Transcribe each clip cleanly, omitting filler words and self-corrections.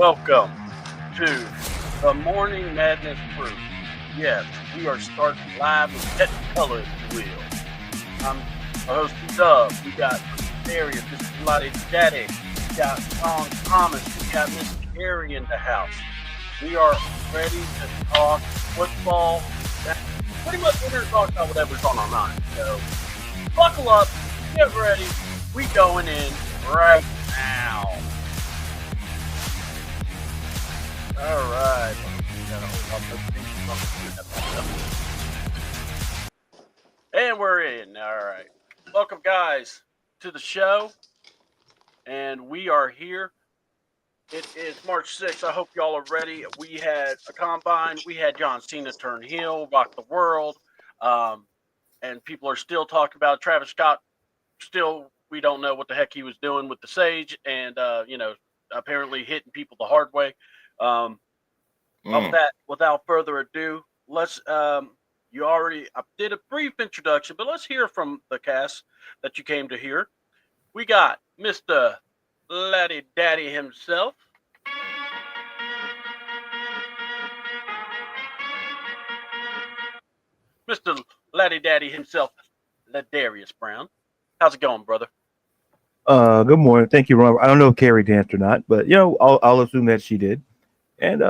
welcome to the Morning Madness Crew. Yes, we are starting live with Technicolor, if you will. I'm our host, Dub. We got LaDarius, Mr. LaDarius. We got Ron Thomas. We got Miss Carrie in the house. We are ready to talk football. Pretty much we're going to talk about whatever's on our mind. So buckle up, get ready. We going in right now. All right. And we're in. All right. Welcome, guys, to the show. And we are here. It is March 6th. I hope y'all are ready. We had a combine. We had John Cena turn heel, rock the world. And people are still talking about Travis Scott. Still, we don't know what the heck he was doing with the Sage and, apparently hitting people the hard way. Of that, without further ado, let's I did a brief introduction, but let's hear from the cast that you came to hear. We got Mr. Laddie Daddy himself. Mr. Laddie Daddy himself, LaDarius Brown. How's it going, brother? Good morning. Thank you, Ron. I don't know if Carrie danced or not, but I'll assume that she did. And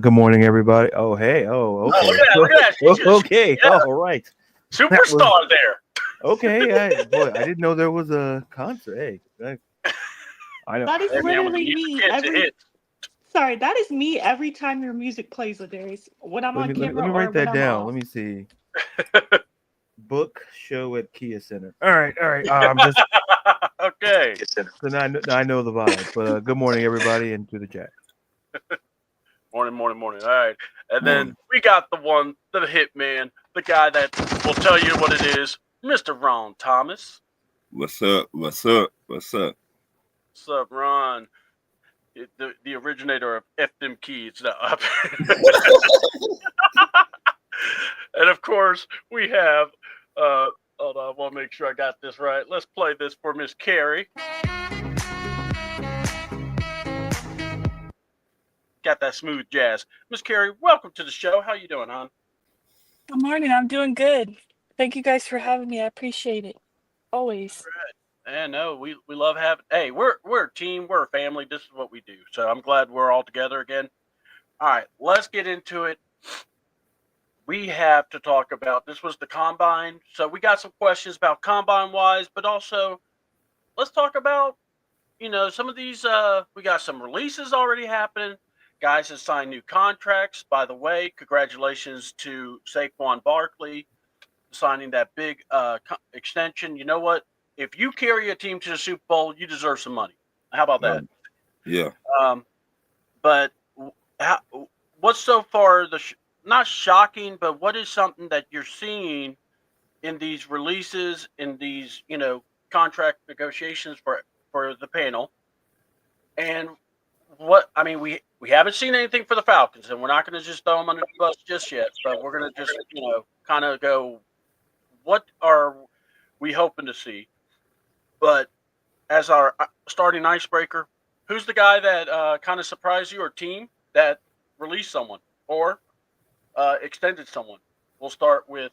good morning, everybody. Oh, hey. Oh, okay. Look at that. Okay. Yeah. All right. Superstar there. Okay. I didn't know there was a concert. Hey, I know. That is literally me. Sorry, that is me every time your music plays, LaDarius. When I'm on camera. Let me write that down. Let me see. Book show at Kia Center. All right. I'm just okay. So now I know the vibe. But good morning, everybody, and to the chat. Morning. All right. And then we got the hit man, the guy that will tell you what it is, Mr. Ron Thomas. What's up? What's up, Ron? The originator of F them keys. And of course, we have, hold on, I want to make sure I got this right. Let's play this for Miss Carrie. Got that smooth jazz. Miss Carrie, welcome to the show. How you doing, hon? Good morning. I'm doing good. Thank you guys for having me. I appreciate it. Always. Right. And no, we love having. Hey, we're a team. We're a family. This is what we do. So I'm glad we're all together again. All right, let's get into it. We have to talk about, this was the combine. So we got some questions about combine wise, but also let's talk about, some of these, we got some releases already happening. Guys have signed new contracts. By the way, congratulations to Saquon Barkley signing that big extension. You know what? If you carry a team to the Super Bowl, you deserve some money. How about that? Yeah. But what's so far not shocking, but what is something that you're seeing in these releases, in these, contract negotiations for the panel? And we haven't seen anything for the Falcons, and we're not going to just throw them under the bus just yet, but we're going to just, kind of go, what are we hoping to see? But as our starting icebreaker, who's the guy that kind of surprised you, or team that released someone or extended someone? We'll start with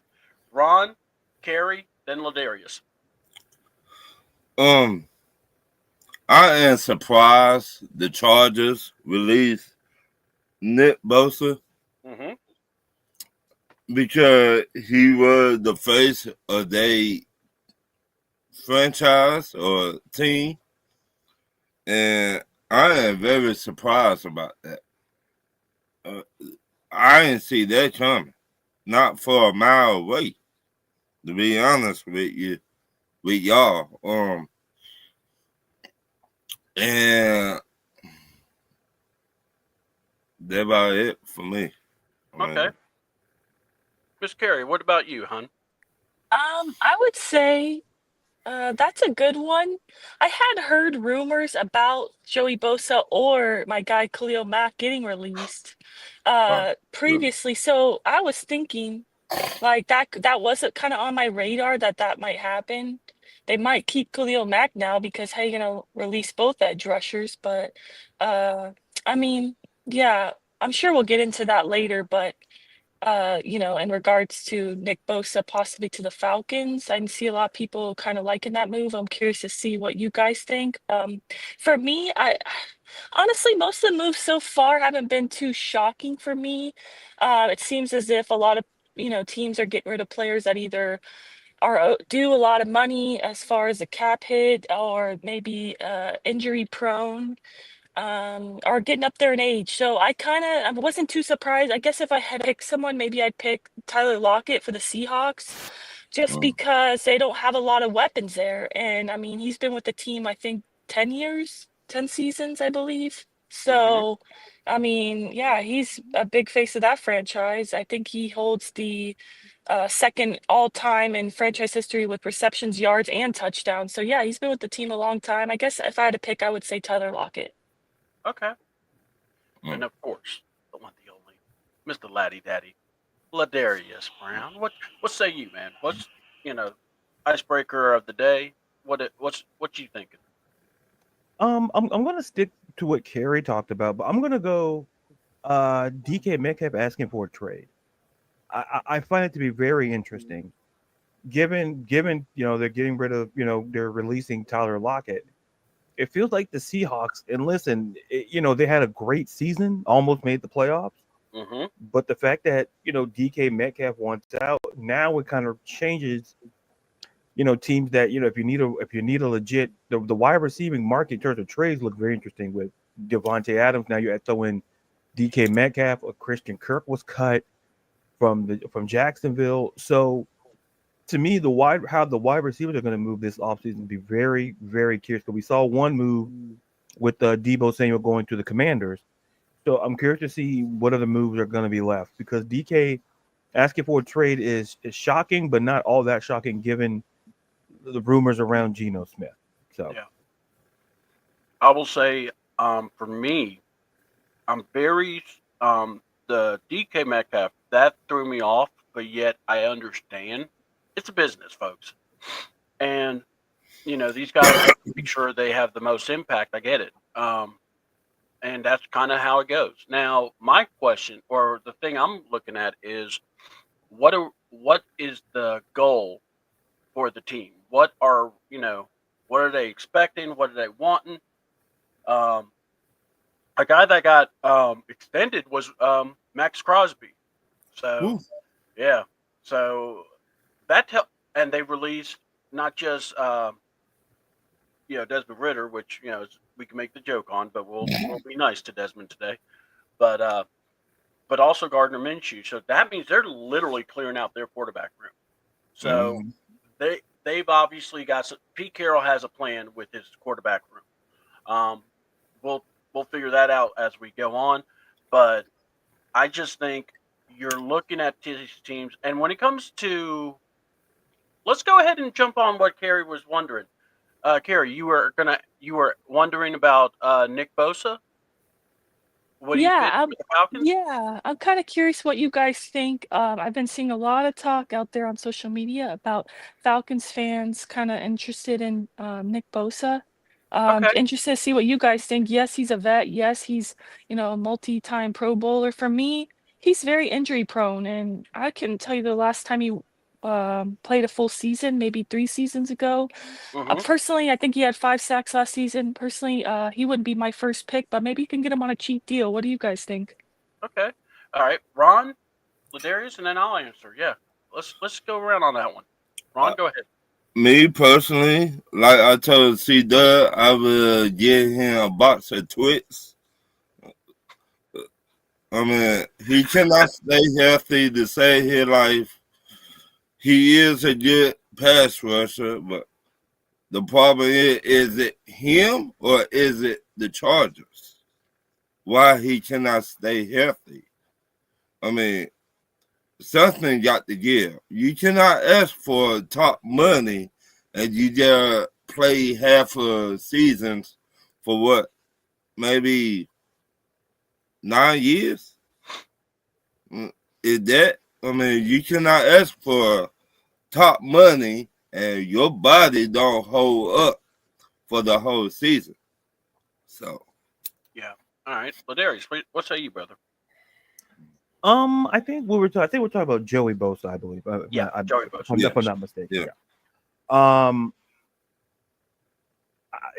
Ron, Carrie, then LaDarius. I am surprised the Chargers released Nick Bosa because he was the face of their franchise or team, and I am very surprised about that. I didn't see that coming, not for a mile away, to be honest with y'all. And that's about it for me. Okay. Miss Carrie, what about you, hon? I would say that's a good one. I had heard rumors about Joey Bosa or my guy Khalil Mack getting released previously. So I was thinking Like that wasn't kind of on my radar that might happen. They might keep Khalil Mack now because hey, release both edge rushers, but uh I mean, yeah, I'm sure we'll get into that later, but in regards to Nick Bosa possibly to the Falcons, I see a lot of people kind of liking that move. I'm curious to see what you guys think. For me, I honestly, most of the moves so far haven't been too shocking for me. It seems as if a lot of teams are getting rid of players that either are due a lot of money as far as a cap hit or maybe injury prone are getting up there in age. So I wasn't too surprised. I guess if I had picked someone, maybe I'd pick Tyler Lockett for the Seahawks, just Mm. because they don't have a lot of weapons there. And I mean, he's been with the team, I think, 10 years, 10 seasons, I believe. Hmm. So, I mean, yeah, he's a big face of that franchise. I think he holds the second all time in franchise history with receptions, yards, and touchdowns. So, yeah, he's been with the team a long time. I guess if I had to pick, I would say Tyler Lockett. Okay. Mm. And of course, the one, the only, Mr. Laddie Daddy, LaDarius Brown. What say you, man? What's icebreaker of the day? What you thinking? I'm gonna stick to what Carrie talked about, but I'm gonna go DK Metcalf asking for a trade. I find it to be very interesting, given they're getting rid of they're releasing Tyler Lockett. It feels like the Seahawks, and listen, they had a great season, almost made the playoffs. Mm-hmm. But the fact that DK Metcalf wants out now, it kind of changes. Teams that if you need a legit the wide receiving market in terms of trades look very interesting with Devontae Adams. Now you add throw in DK Metcalf or Christian Kirk was cut from Jacksonville. So to me, how the wide receivers are going to move this offseason be very, very curious. Because we saw one move with Debo Samuel going to the Commanders. So I'm curious to see what other moves are going to be left because DK asking for a trade is shocking, but not all that shocking given the rumors around Geno Smith. So Yeah. I will say, for me, I'm very the DK Metcalf that threw me off, but yet I understand it's a business, folks, and these guys want to make sure they have the most impact. I get it, and that's kind of how it goes. Now, my question or the thing I'm looking at is what is the goal for the team? What are they expecting? What are they wanting? Um, a guy that got extended was Max Crosby. So Ooh. yeah, so and they released not just Desmond Ritter, which we can make the joke on, but we'll be nice to Desmond today. But also Gardner Minshew. So that means they're literally clearing out their quarterback room. So Mhm. they've obviously got Pete Carroll has a plan with his quarterback room. We'll figure that out as we go on, but I just think you're looking at these teams, and when it comes to, let's go ahead and jump on what Carrie was wondering. Carrie, you were wondering about Nick Bosa. What do you Yeah, fit for the Falcons? yeah, I'm kind of curious what you guys think. I've been seeing a lot of talk out there on social media about Falcons fans kind of interested in Nick Bosa. Okay. Interested to see what you guys think. Yes, he's a vet. Yes, he's, a multi-time Pro Bowler. For me, he's very injury prone, and I can tell you the last time he played a full season, maybe 3 seasons ago. Mm-hmm. Personally, I think he had 5 sacks last season. Personally, he wouldn't be my first pick, but maybe you can get him on a cheap deal. What do you guys think? Okay. All right. Ron, LaDarius, and then I'll answer. Yeah. Let's go around on that one. Ron, go ahead. Me personally, like I told C Dub, I will give him a box of Twix. I mean, he cannot stay healthy to save his life. He is a good pass rusher, but the problem is it him or is it the Chargers? Why he cannot stay healthy? I mean, something got to give. You cannot ask for top money and you just play half a seasons for what? Maybe 9 years? Is that? I mean, you cannot ask for top money and your body don't hold up for the whole season. So Yeah. All right, LaDarius, what say you, brother? I think we're talking about Joey Bosa, I believe. Yeah, Joey Bosa. If I'm Yes. not mistaken. Yeah.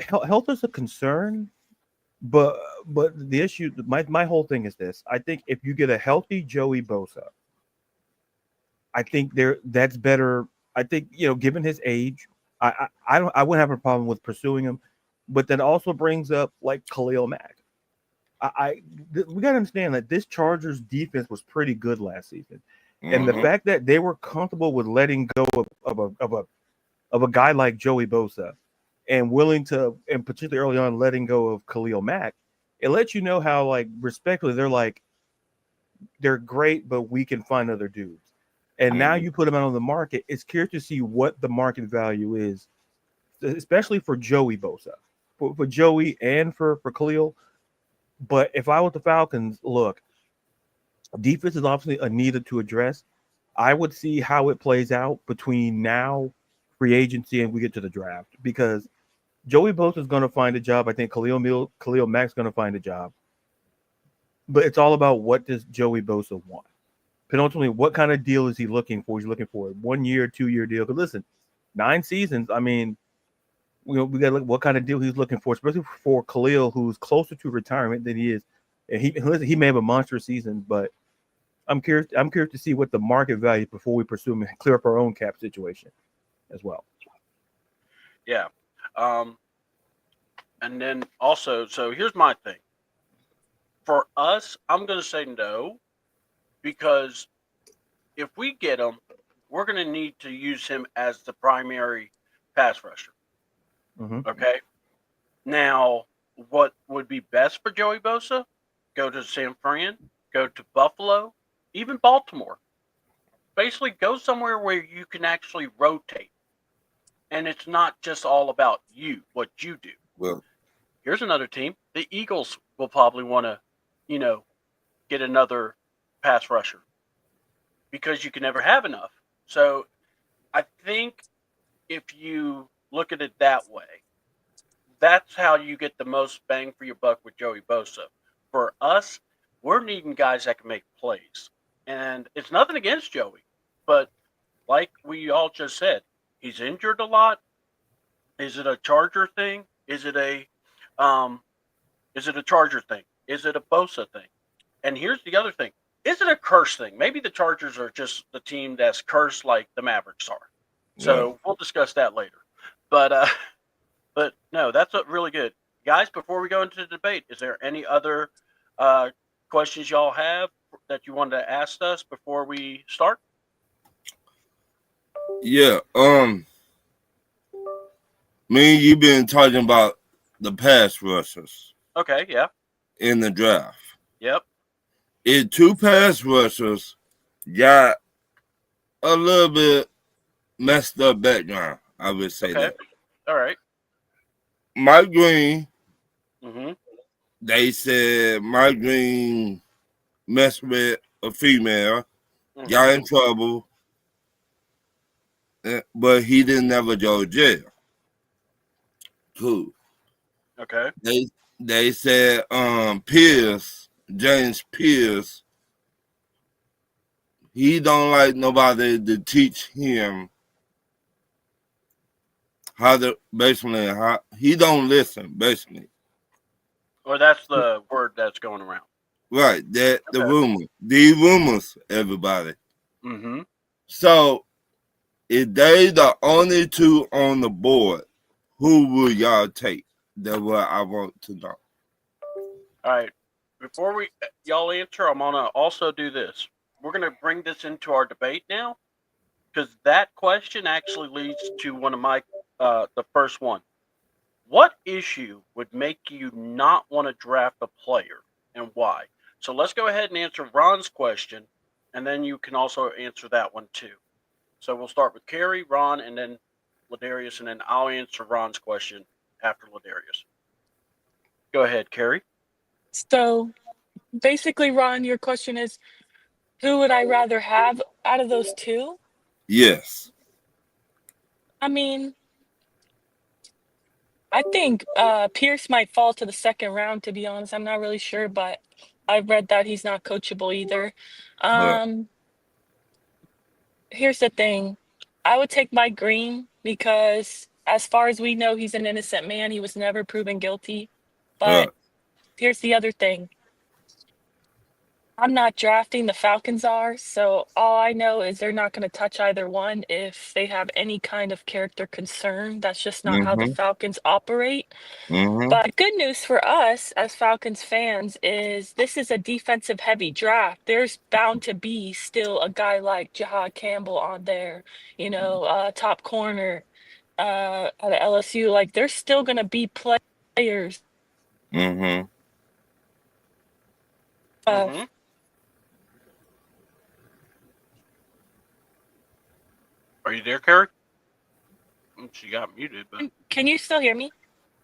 Health is a concern, but the issue, my whole thing is this: I think if you get a healthy Joey Bosa, I think that's better. I think, given his age, I wouldn't have a problem with pursuing him, but that also brings up like Khalil Mack. We got to understand that this Chargers defense was pretty good last season, and the fact that they were comfortable with letting go of a guy like Joey Bosa, and willing to, and particularly early on, letting go of Khalil Mack, it lets you know how, like, respectfully, they're great, but we can find other dudes. And now you put them out on the market. It's curious to see what the market value is, especially for Joey Bosa, for Joey and for Khalil. But if I was the Falcons, look, defense is obviously a needed to address. I would see how it plays out between now, free agency, and we get to the draft, because Joey Bosa is going to find a job. I think Khalil Mack's going to find a job. But it's all about, what does Joey Bosa want? Penultimately, what kind of deal is he looking for? He's looking for a 1 year, 2 year deal. Because listen, 9 seasons. I mean, we got to look what kind of deal he's looking for, especially for Khalil, who's closer to retirement than he is. And he may have a monster season, but I'm curious to see what the market value before we pursue him and clear up our own cap situation as well. Yeah. And then also, so here's my thing. For us, I'm going to say no, because if we get him, we're going to need to use him as the primary pass rusher. Okay. Now, what would be best for Joey Bosa? Go to San Fran, go to Buffalo, even Baltimore. Basically, go somewhere where you can actually rotate, and it's not just all about what you do. Well, here's another team. The Eagles will probably want to, get another pass rusher, because you can never have enough. So I think if you look at it that way, that's how you get the most bang for your buck with Joey Bosa. For us, we're needing guys that can make plays. And it's nothing against Joey, but like we all just said, he's injured a lot. Is it a Charger thing? Is it a Charger thing? Is it a Bosa thing? And here's the other thing. Is it a curse thing? Maybe the Chargers are just the team that's cursed like the Mavericks are. So we'll discuss that later. But no, that's really good. Guys, before we go into the debate, is there any other questions y'all have that you wanted to ask us before we start? Yeah. Me and you been talking about the pass rushers. Okay, yeah. In the draft. Yep. If 2 pass rushers got a little bit messed up background, I would say that. All right. Mike Green, Mm-hmm. they said Mike Green messed with a female, got in trouble, but he didn't ever go to jail. Cool. Okay. They said James Pierce, he don't like nobody to teach him he don't listen, basically. Or that's the word that's going around. Right. The rumors, everybody. Mm-hmm. So if they the only 2 on the board, who will y'all take? That's what I want to know. All right. Before y'all answer, I'm gonna also do this. We're gonna bring this into our debate now, because that question actually leads to one of my the first one. What issue would make you not want to draft a player, and why? So let's go ahead and answer Ron's question, and then you can also answer that one too. So we'll start with Carrie, Ron, and then LaDarius, and then I'll answer Ron's question after LaDarius. Go ahead, Carrie. So basically, Ron, your question is, Who would I rather have out of those two? Yes. I mean, I think Pierce might fall to the second round, to be honest. I'm not really sure, but I've read that he's not coachable either. Right. Here's the thing. I would take Mike Green because as far as we know, he's an innocent man. He was never proven guilty. Right. But here's the other thing. I'm not drafting, the Falcons are, so all I know is they're not going to touch either one if they have any kind of character concern. That's just not how the Mm-hmm. Falcons operate. Mm-hmm. But the good news for us as Falcons fans is this is a defensive heavy draft. There's bound to be still a guy like Jahad Campbell on there, top corner out of LSU. Like there's still going to be players. Mm-hmm. Mm-hmm. Are you there, Carrie? She got muted, but Can you still hear me?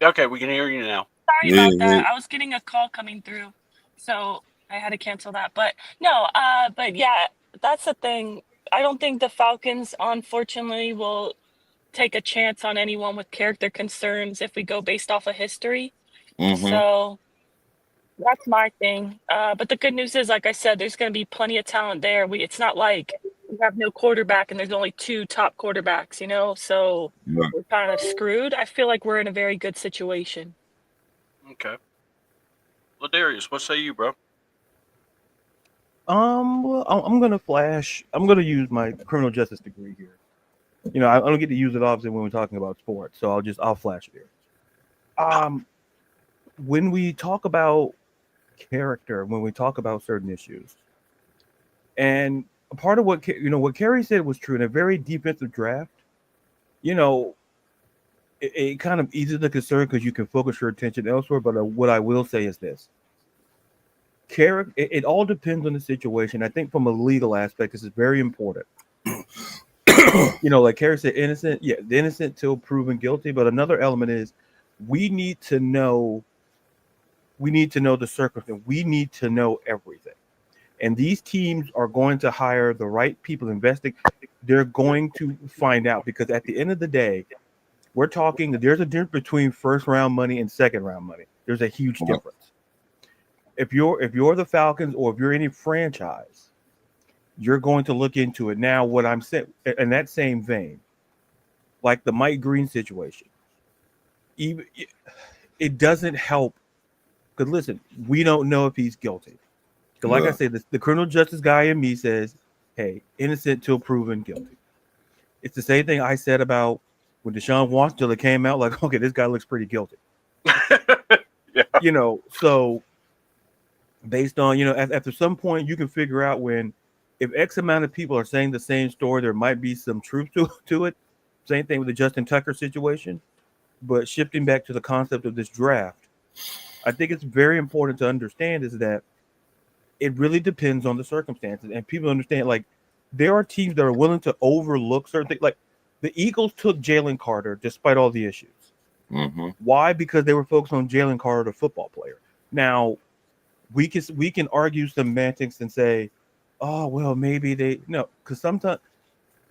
okay, we can hear you now. Sorry Yeah, about that. yeah. I was getting a call coming through, so I had to cancel that. But no, but yeah, that's the thing. I don't think the Falcons, unfortunately, will take a chance on anyone with character concerns if we go based off of history. Mm-hmm. So that's my thing. But the good news is, like I said, there's going to be plenty of talent there. It's not like we have no quarterback and there's only two top quarterbacks, so Right. we're kind of screwed. I feel like we're in a very good situation. Okay. LaDarius, what say you, bro? Well, I'm gonna flash. I'm gonna use my criminal justice degree here. I don't get to use it obviously when we're talking about sports, so I'll flash it here. When we talk about character, when we talk about certain issues, and a part of what Carrie said was true in a very defensive draft. It kind of eases the concern because you can focus your attention elsewhere. But what I will say is this: character. It all depends on the situation. I think from a legal aspect, this is very important. Like Carrie said, innocent. Yeah, the innocent till proven guilty. But another element is we need to know the circumstance. We need to know everything. And these teams are going to hire the right people, investigate. They're going to find out because at the end of the day, we're talking. There's a difference between first round money and second round money. There's a huge difference. If you're the Falcons or if you're any franchise, you're going to look into it. Now, what I'm saying in that same vein, like the Mike Green situation, even it doesn't help. Because listen, we don't know if he's guilty. Because like I said, the criminal justice guy in me says, "Hey, innocent till proven guilty." It's the same thing I said about when Deshaun Watson till it came out. Like, okay, this guy looks pretty guilty. Yeah. So based on after some point you can figure out when if X amount of people are saying the same story, there might be some truth to it. Same thing with the Justin Tucker situation. But shifting back to the concept of this draft, I think it's very important to understand is that it really depends on the circumstances, and people understand. Like, there are teams that are willing to overlook certain things. Like, the Eagles took Jalen Carter despite all the issues. Mm-hmm. Why? Because they were focused on Jalen Carter, the football player. Now, we can argue semantics and say, oh, well, maybe because sometimes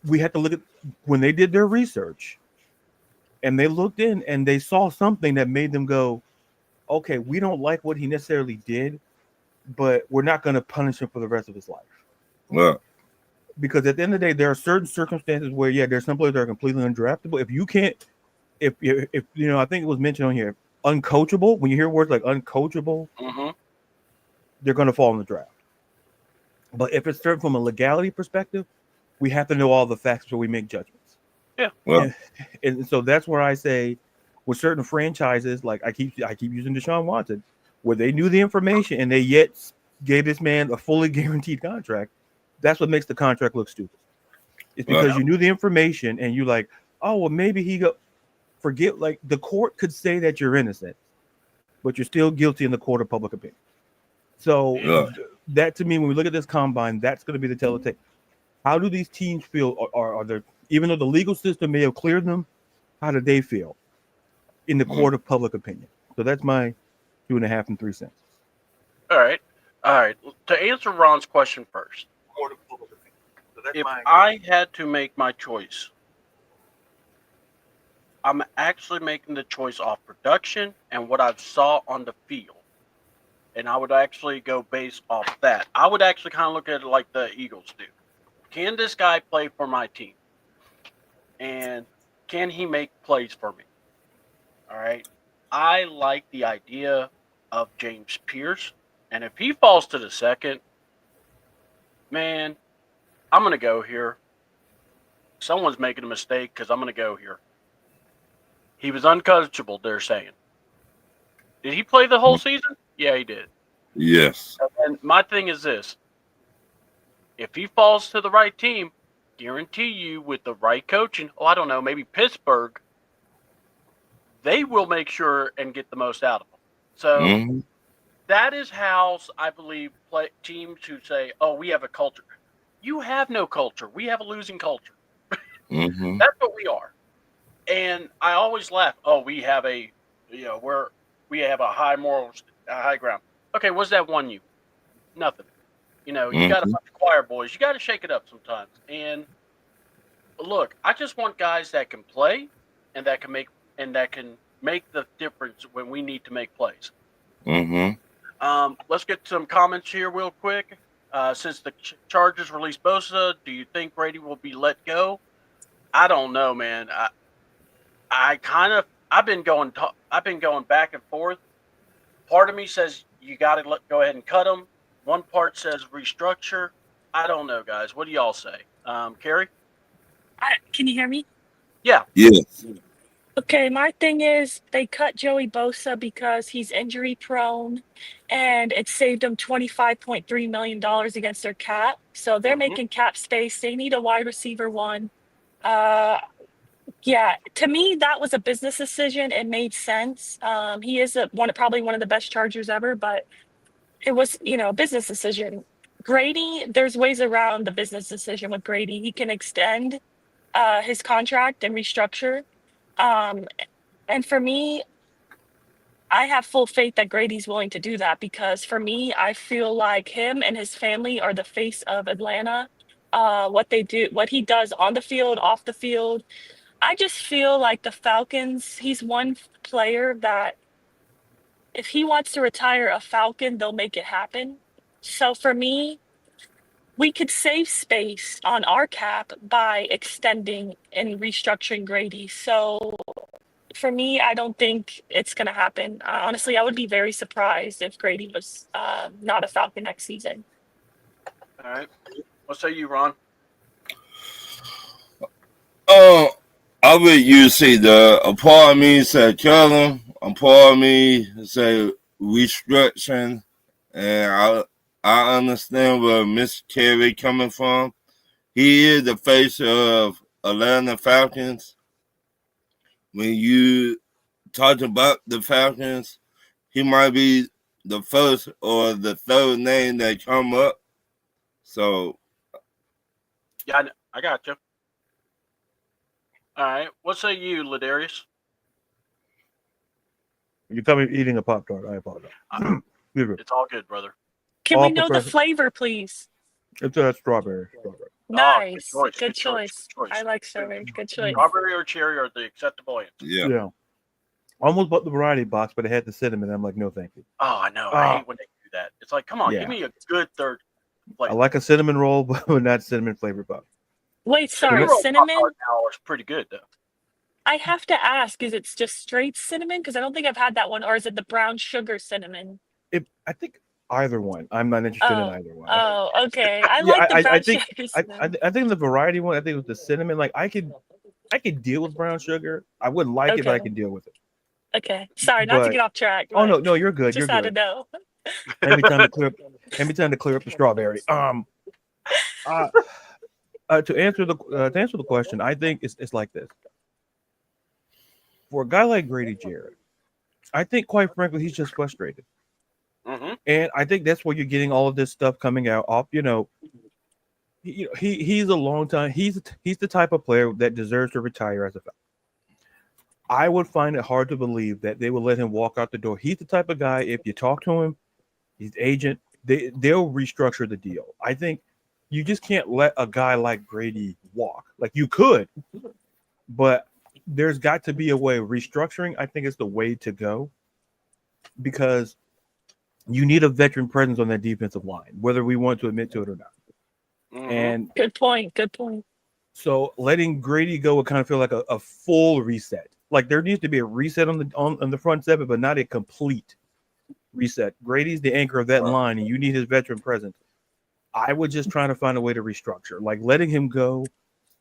we have to look at when they did their research and they looked in and they saw something that made them go, okay, we don't like what he necessarily did, but we're not going to punish him for the rest of his life. Right. Because at the end of the day, there are certain circumstances where, there's some players that are completely undraftable. If you can't, if I think it was mentioned on here, uncoachable. When you hear words like uncoachable, they're going to fall in the draft. But if it's certain from a legality perspective, we have to know all the facts before we make judgments. Yeah. Well, And so that's where I say, with certain franchises, like I keep using Deshaun Watson, where they knew the information and they yet gave this man a fully guaranteed contract. That's what makes the contract look stupid. It's because you knew the information and you like, oh, well, maybe forget, like the court could say that you're innocent, but you're still guilty in the court of public opinion. So that to me, when we look at this combine, that's going to be the telltale. How do these teams feel? Are there, even though the legal system may have cleared them, how do they feel in the court of public opinion? So that's my 2.5 and 3 cents. All right. To answer Ron's question first, if I had to make my choice, I'm actually making the choice off production and what I've saw on the field. And I would actually go based off that. I would actually kind of look at it like the Eagles do. Can this guy play for my team? And can he make plays for me? All right. I like the idea of James Pierce. And if he falls to the second, man, I'm going to go here. Someone's making a mistake because I'm going to go here. He was uncoachable, they're saying. Did he play the whole season? Yeah, he did. Yes. And my thing is this. If he falls to the right team, guarantee you with the right coaching, I don't know, maybe Pittsburgh, they will make sure and get the most out of him. So that is how I believe teams who say, we have a culture. You have no culture. We have a losing culture. That's what we are. And I always laugh. We have we have a high morals, a high ground. Okay, what's that won you? Nothing. You got a bunch of choir boys. You got to shake it up sometimes. And look, I just want guys that can play and that can make the difference when we need to make plays. Let's get some comments here real quick. Since the Chargers released Bosa, do you think Brady will be let go? I don't know, man. I've been going back and forth. Part of me says you got to go ahead and cut him. One part says restructure. I don't know, guys. What do y'all say? Carrie? Can you hear me? Yeah. Yes. Okay, my thing is they cut Joey Bosa because he's injury prone and it saved them $25.3 million against their cap. So they're making cap space. They need a wide receiver one. Yeah, to me, that was a business decision. It made sense. He is probably one of the best Chargers ever, but it was, a business decision. Grady, there's ways around the business decision with Grady. He can extend his contract and restructure. And for me, I have full faith that Grady's willing to do that because for me, I feel like him and his family are the face of Atlanta. What they do, what he does on the field, off the field. I just feel like the Falcons, he's one player that if he wants to retire a Falcon, they'll make it happen. So for me, we could save space on our cap by extending and restructuring Grady. So for me, I don't think it's going to happen. Honestly, I would be very surprised if Grady was not a Falcon next season. All right. What say you, Ron? I would use a part of me said kill him, a part of me say restructuring, and I understand where Miss Carrie coming from. He is the face of Atlanta Falcons. When you talk about the Falcons, he might be the first or the third name that come up. So, yeah, I got you. All right. What say you, LaDarius? You're coming eating a Pop-Tart. I apologize. It's all good, brother. Can we know the flavor, please? It's a strawberry. Nice. Oh, good choice. I like strawberry. Good choice. Strawberry or cherry are the acceptable answers. Yeah. Almost bought the variety box, but it had the cinnamon. I'm like, no, thank you. Oh, I know. I hate when they do that. It's like, come on, give me a good third flavor. I like a cinnamon roll, but not cinnamon flavored box. Wait, sorry, cinnamon? Now is pretty good, though. I have to ask, is it just straight cinnamon? Because I don't think I've had that one. Or is it the brown sugar cinnamon? I think either one. I'm not interested in either one. Oh, okay. I like the brown sugar cinnamon. I think the variety one, I think it was the cinnamon. Like I could deal with brown sugar. I wouldn't like it, but I can deal with it. Okay. Sorry, not to get off track. Oh no, you're good. Just had to know. Anytime to clear up the strawberry. To answer the question, I think it's like this. For a guy like Grady Jarrett, I think quite frankly he's just frustrated, and I think that's where you're getting all of this stuff coming out. Off, he's a long time. He's the type of player that deserves to retire as a Falcon. I would find it hard to believe that they will let him walk out the door. He's the type of guy. If you talk to him, his agent, they'll restructure the deal. I think. you just can't let a guy like Grady walk. Like you could, but there's got to be a way. Restructuring, I think, is the way to go because you need a veteran presence on that defensive line, whether we want to admit to it or not. Mhm. And Good point. Good point. so letting Grady go would kind of feel like a full reset. Like there needs to be a reset on the front seven, but not a complete reset. Grady's the anchor of that line, and you need his veteran presence. I would just try to find a way to restructure. Like letting him go,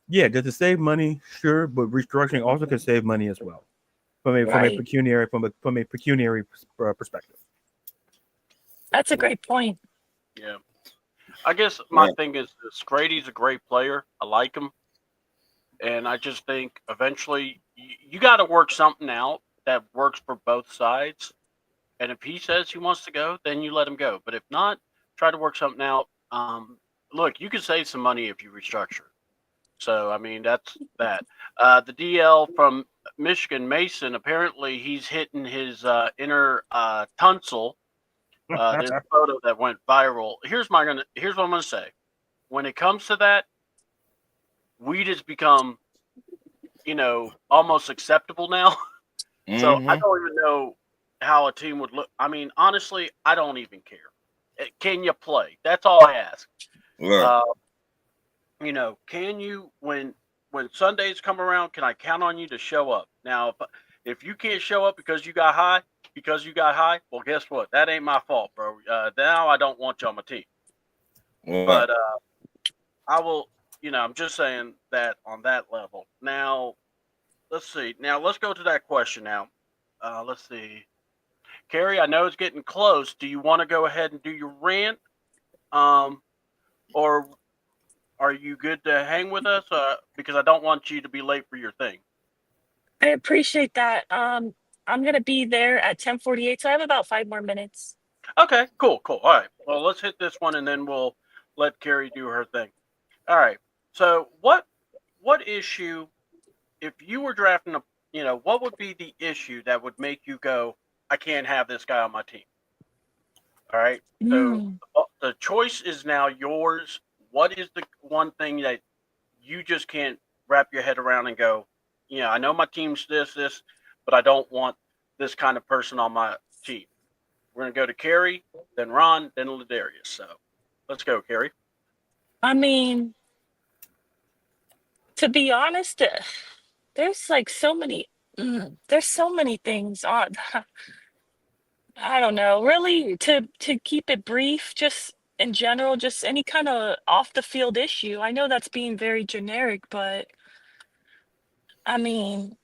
yeah, does it save money? Sure, but restructuring also can save money as well from a Right. pecuniary perspective. That's a great point. Yeah. I guess my thing is this: Grady's a great player. I like him, and I just think eventually you got to work something out that works for both sides. And if he says he wants to go, then you let him go. But if not, try to work something out. Look, you can save some money if you restructure. So I mean, that's that. The DL from Michigan, Mason. Apparently, he's hitting his inner tonsil. There's a photo that went viral. Here's what I'm gonna say. When it comes to that, weed has become, almost acceptable now. So I don't even know how a team would look. I mean, honestly, I don't even care. Can you play? That's all I ask. Right. Can you when Sundays come around? Can I count on you to show up? Now, if you can't show up because you got high, well, guess what? That ain't my fault, bro. Now I don't want you on my team. Right. But I will. I'm just saying that on that level. Now, let's see. Now let's go to that question. Now, let's see. Carrie, I know it's getting close. Do you want to go ahead and do your rant, or are you good to hang with us? Because I don't want you to be late for your thing. I appreciate that. I'm gonna be there at 10:48, so I have about 5 more minutes. Okay, cool. All right. Well, let's hit this one, and then we'll let Carrie do her thing. All right. So, what issue, if you were drafting what would be the issue that would make you go, I can't have this guy on my team? All right. So the choice is now yours. What is the one thing that you just can't wrap your head around and go, I know my team's this, but I don't want this kind of person on my team? We're going to go to Carrie, then Ron, then LaDarius. So let's go, Carrie. I mean, to be honest, there's like so many. There's so many things on. I don't know. Really, to keep it brief, just in general, just any kind of off the field issue. I know that's being very generic, but I mean,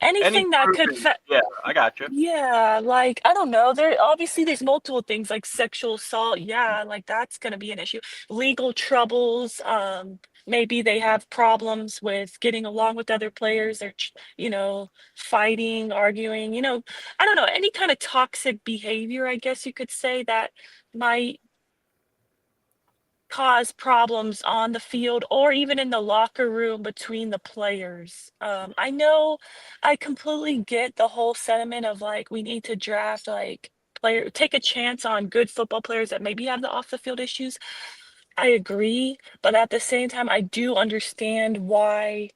anything that could Yeah, I got you. yeah, like I don't know. There's multiple things like sexual assault. Yeah, like that's gonna be an issue. Legal troubles. Maybe they have problems with getting along with other players. They're fighting, arguing. I don't know, any kind of toxic behavior, I guess you could say, that might cause problems on the field or even in the locker room between the players. I know I completely get the whole sentiment of like we need to draft take a chance on good football players that maybe have the off the field issues. I agree, but at the same time, I do understand why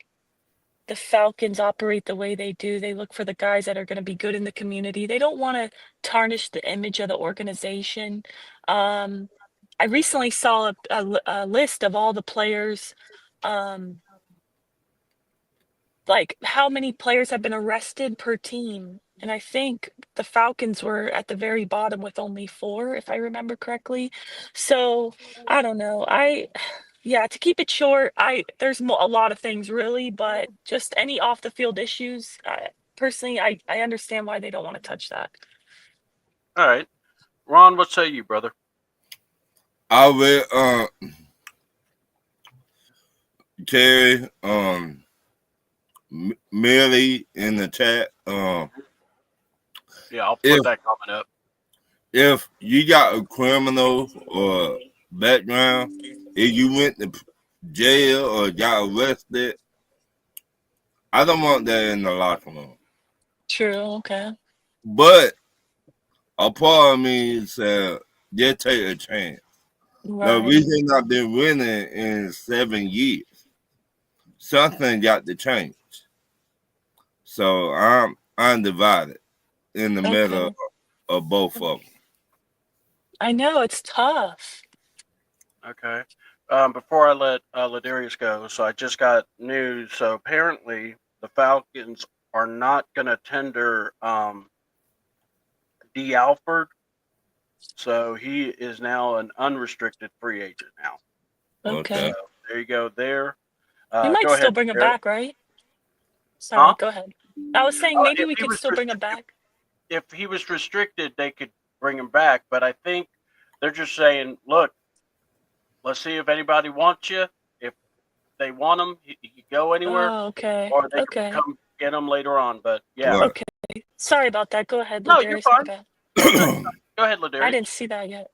the Falcons operate the way they do. They look for the guys that are going to be good in the community. They don't want to tarnish the image of the organization. I recently saw a list of all the players, like how many players have been arrested per team. And I think the Falcons were at the very bottom with only 4, if I remember correctly. So I don't know. Yeah, to keep it short, there's a lot of things really, but just any off the field issues. Personally, I understand why they don't want to touch that. All right, Ron, what say you, brother? I will, Terry, Millie in the chat. Yeah, I'll put that comment up. If you got a criminal or background, if you went to jail or got arrested, I don't want that in the locker room. True. Okay. But a part of me said, just take a chance. The Right. reason I've been winning in 7 years, something got to change. So I'm divided in the middle Okay. of both of them. I know it's tough. Okay. Before I let LaDarius go, so I just got news. So apparently, the Falcons are not going to tender D. Alford, so he is now an unrestricted free agent now. Okay. Okay. So there you go. There. We might Go still ahead, bring him Derek. back, right? Sorry, Huh? go ahead. I was saying maybe If we he could was still bring him back. if he was restricted, they could bring him back. But I think they're just saying, look, let's see if anybody wants you. If they want him, he could go anywhere, Oh, okay. or they could Okay. come get him later on. But yeah, Right. Okay. Sorry about that. Go ahead, no, you're LaDarius. My fine. bad. Go ahead, I LaDarius. didn't see that yet.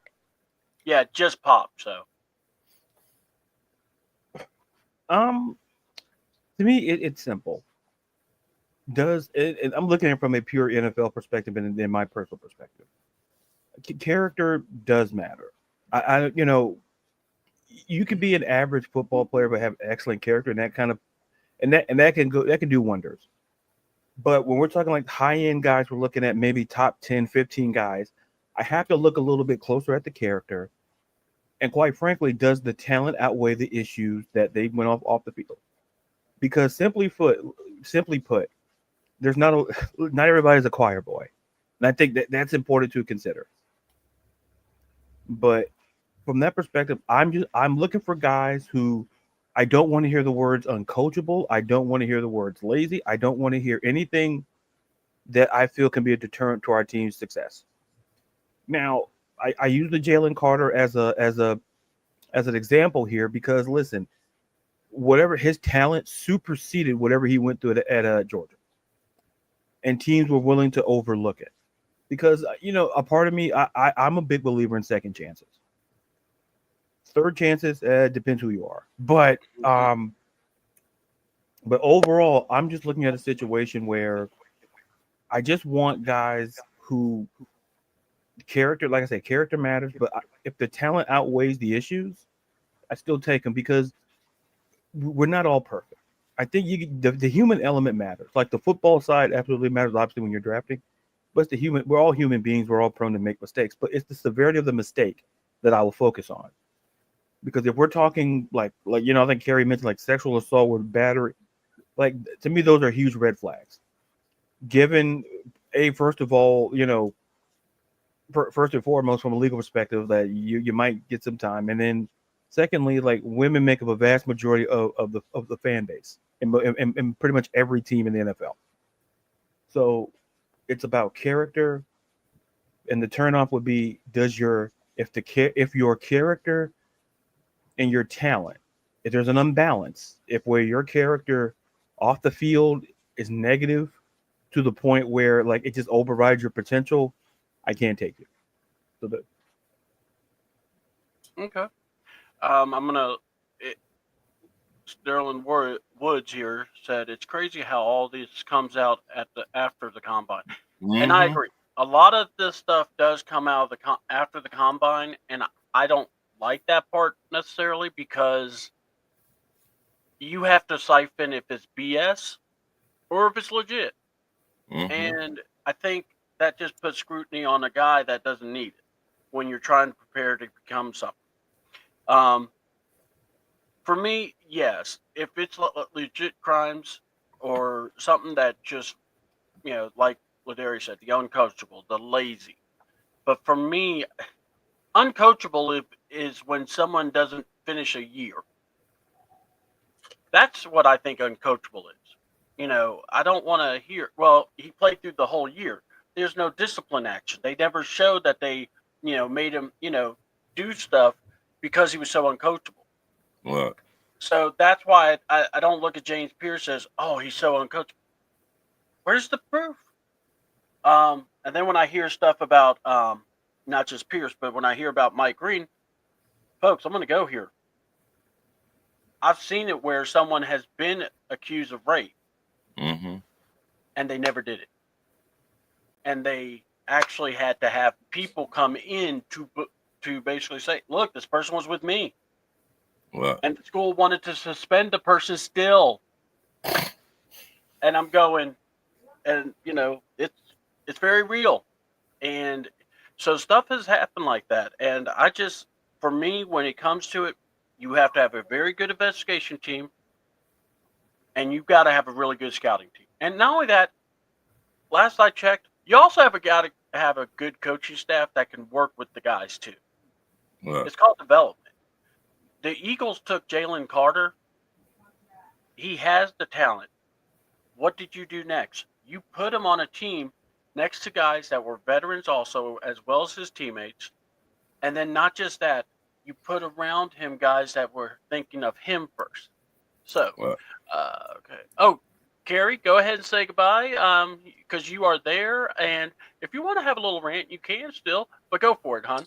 Yeah, it just popped. So To me, it's simple. I'm looking at it from a pure NFL perspective and then my personal perspective. Character does matter. You know, you could be an average football player but have excellent character, and that can do wonders. But when we're talking like high end guys, we're looking at maybe top 10, 15 guys. I have to look a little bit closer at the character. And quite frankly, does the talent outweigh the issues that they went off the field? Because simply put, there's not everybody's a choir boy. And I think that's important to consider. But from that perspective, I'm looking for guys who I don't want to hear the words uncoachable. I don't want to hear the words lazy. I don't want to hear anything that I feel can be a deterrent to our team's success. Now, I use the Jalen Carter as an example here because listen, whatever his talent superseded whatever he went through at Georgia, and teams were willing to overlook it because a part of me I'm a big believer in second chances. Third chances depends who you are, but overall, I'm just looking at a situation where I just want guys who character, like I said, character matters. But if the talent outweighs the issues, I still take them because we're not all perfect. I think the human element matters. Like the football side absolutely matters, obviously, when you're drafting. But it's the human. We're all human beings. We're all prone to make mistakes. But it's the severity of the mistake that I will focus on. Because if we're talking like I think Carrie mentioned like sexual assault with battery, like to me those are huge red flags. Given first of all, first and foremost from a legal perspective that you might get some time, and then secondly, like women make up a vast majority of the fan base in pretty much every team in the NFL. So it's about character, and the turnoff would be if your character and your talent, if there's an unbalance, if where your character off the field is negative to the point where like it just overrides your potential, I can't take it. So okay. I'm gonna. Sterling Woods here said it's crazy how all this comes out after the combine, and I agree. A lot of this stuff does come out of after the combine, and I don't like that part necessarily because you have to siphon if it's BS or if it's legit, and I think that just puts scrutiny on a guy that doesn't need it when you're trying to prepare to become something. For me, yes. If it's legit crimes or something that just, like LaDarius said, the uncoachable, the lazy. But for me, uncoachable is when someone doesn't finish a year. That's what I think uncoachable is. I don't want to hear, well, he played through the whole year. There's no discipline action. They never showed that they, made him, do stuff because he was so uncoachable. Right. So that's why I don't look at James Pierce as, oh, he's so uncoachable. Where's the proof? And then when I hear stuff about not just Pierce, but when I hear about Mike Green, folks, I'm going to go here. I've seen it where someone has been accused of rape, and they never did it, and they actually had to have people come in to basically say, look, this person was with me. Right. And the school wanted to suspend the person still. And I'm going, and it's very real. And so stuff has happened like that. And for me, when it comes to it, you have to have a very good investigation team, and you've got to have a really good scouting team. And not only that, last I checked, you also got to have a good coaching staff that can work with the guys too. Right. It's called development. The Eagles took Jalen Carter. He has the talent. What did you do next? You put him on a team next to guys that were veterans also, as well as his teammates. And then not just that, you put around him guys that were thinking of him first. So, Right. okay. Oh, Carrie, go ahead and say goodbye, because you are there. And if you want to have a little rant, you can still, but go for it, hon.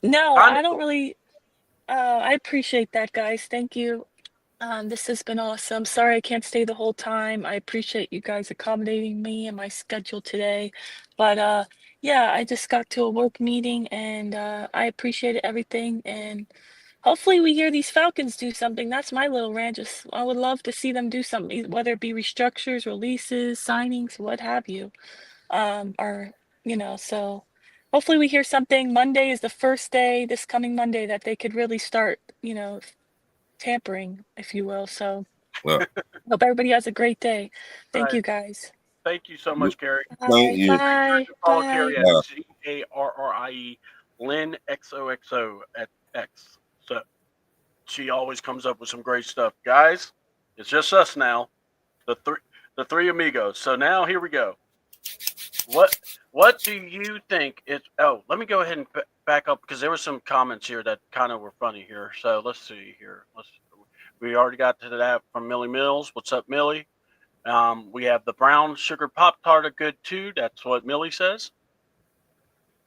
No, Time I to don't go. really. I appreciate that, guys. Thank you. This has been awesome. Sorry I can't stay the whole time. I appreciate you guys accommodating me and my schedule today. But yeah, I just got to a work meeting and I appreciated everything. And hopefully we hear these Falcons do something. That's my little rant. Just I would love to see them do something, whether it be restructures, releases, signings, what have you. Or so hopefully we hear something. Monday is the first day, this coming Monday, that they could really start, tampering, if you will. So Right. hope everybody has a great day. Thank Right. you guys. Thank you so much, Carrie. Thank you. Bye. Follow Bye. Carrie at Yeah. CARRIE Lynn XOXO at X. So she always comes up with some great stuff, guys. It's just us now, the three amigos. So now here we go. What do you think? Let me go ahead and back up because there were some comments here that kind of were funny here. So let's see here. We already got to that from Millie Mills. What's up, Millie? We have the brown sugar Pop Tart are good too. That's what Millie says.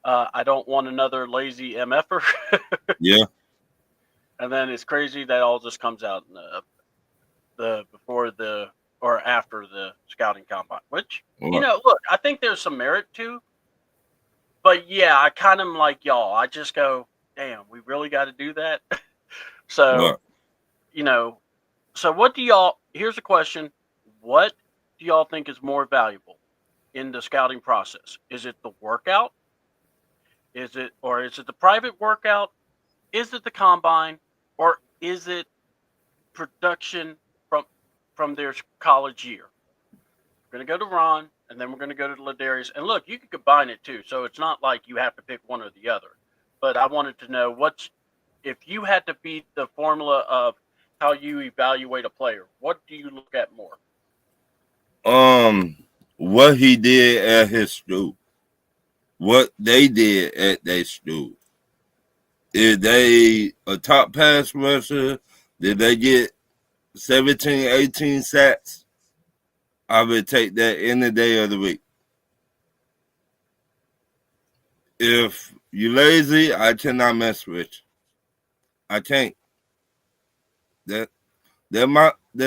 I don't want another lazy MFer. Yeah. And then it's crazy that all just comes out in the before the or after the scouting combine. Which Right. look, I think there's some merit to. But yeah, I kind of like y'all. I just go, damn, we really got to do that. So Right. So what do y'all? Here's a question: what do y'all think is more valuable in the scouting process? Is it the workout? Is it the private workout? Is it the combine, or is it production from their college year? We're gonna go to Ron, and then we're gonna go to LaDarius. And look, you can combine it too, so it's not like you have to pick one or the other. But I wanted to know if you had to beat the formula of how you evaluate a player, what do you look at more? What he did at his school, what they did at their school. Is they a top pass rusher? Did they get 17, 18 sacks? I would take that any day of the week. If you lazy, I cannot mess with you. I can't. They're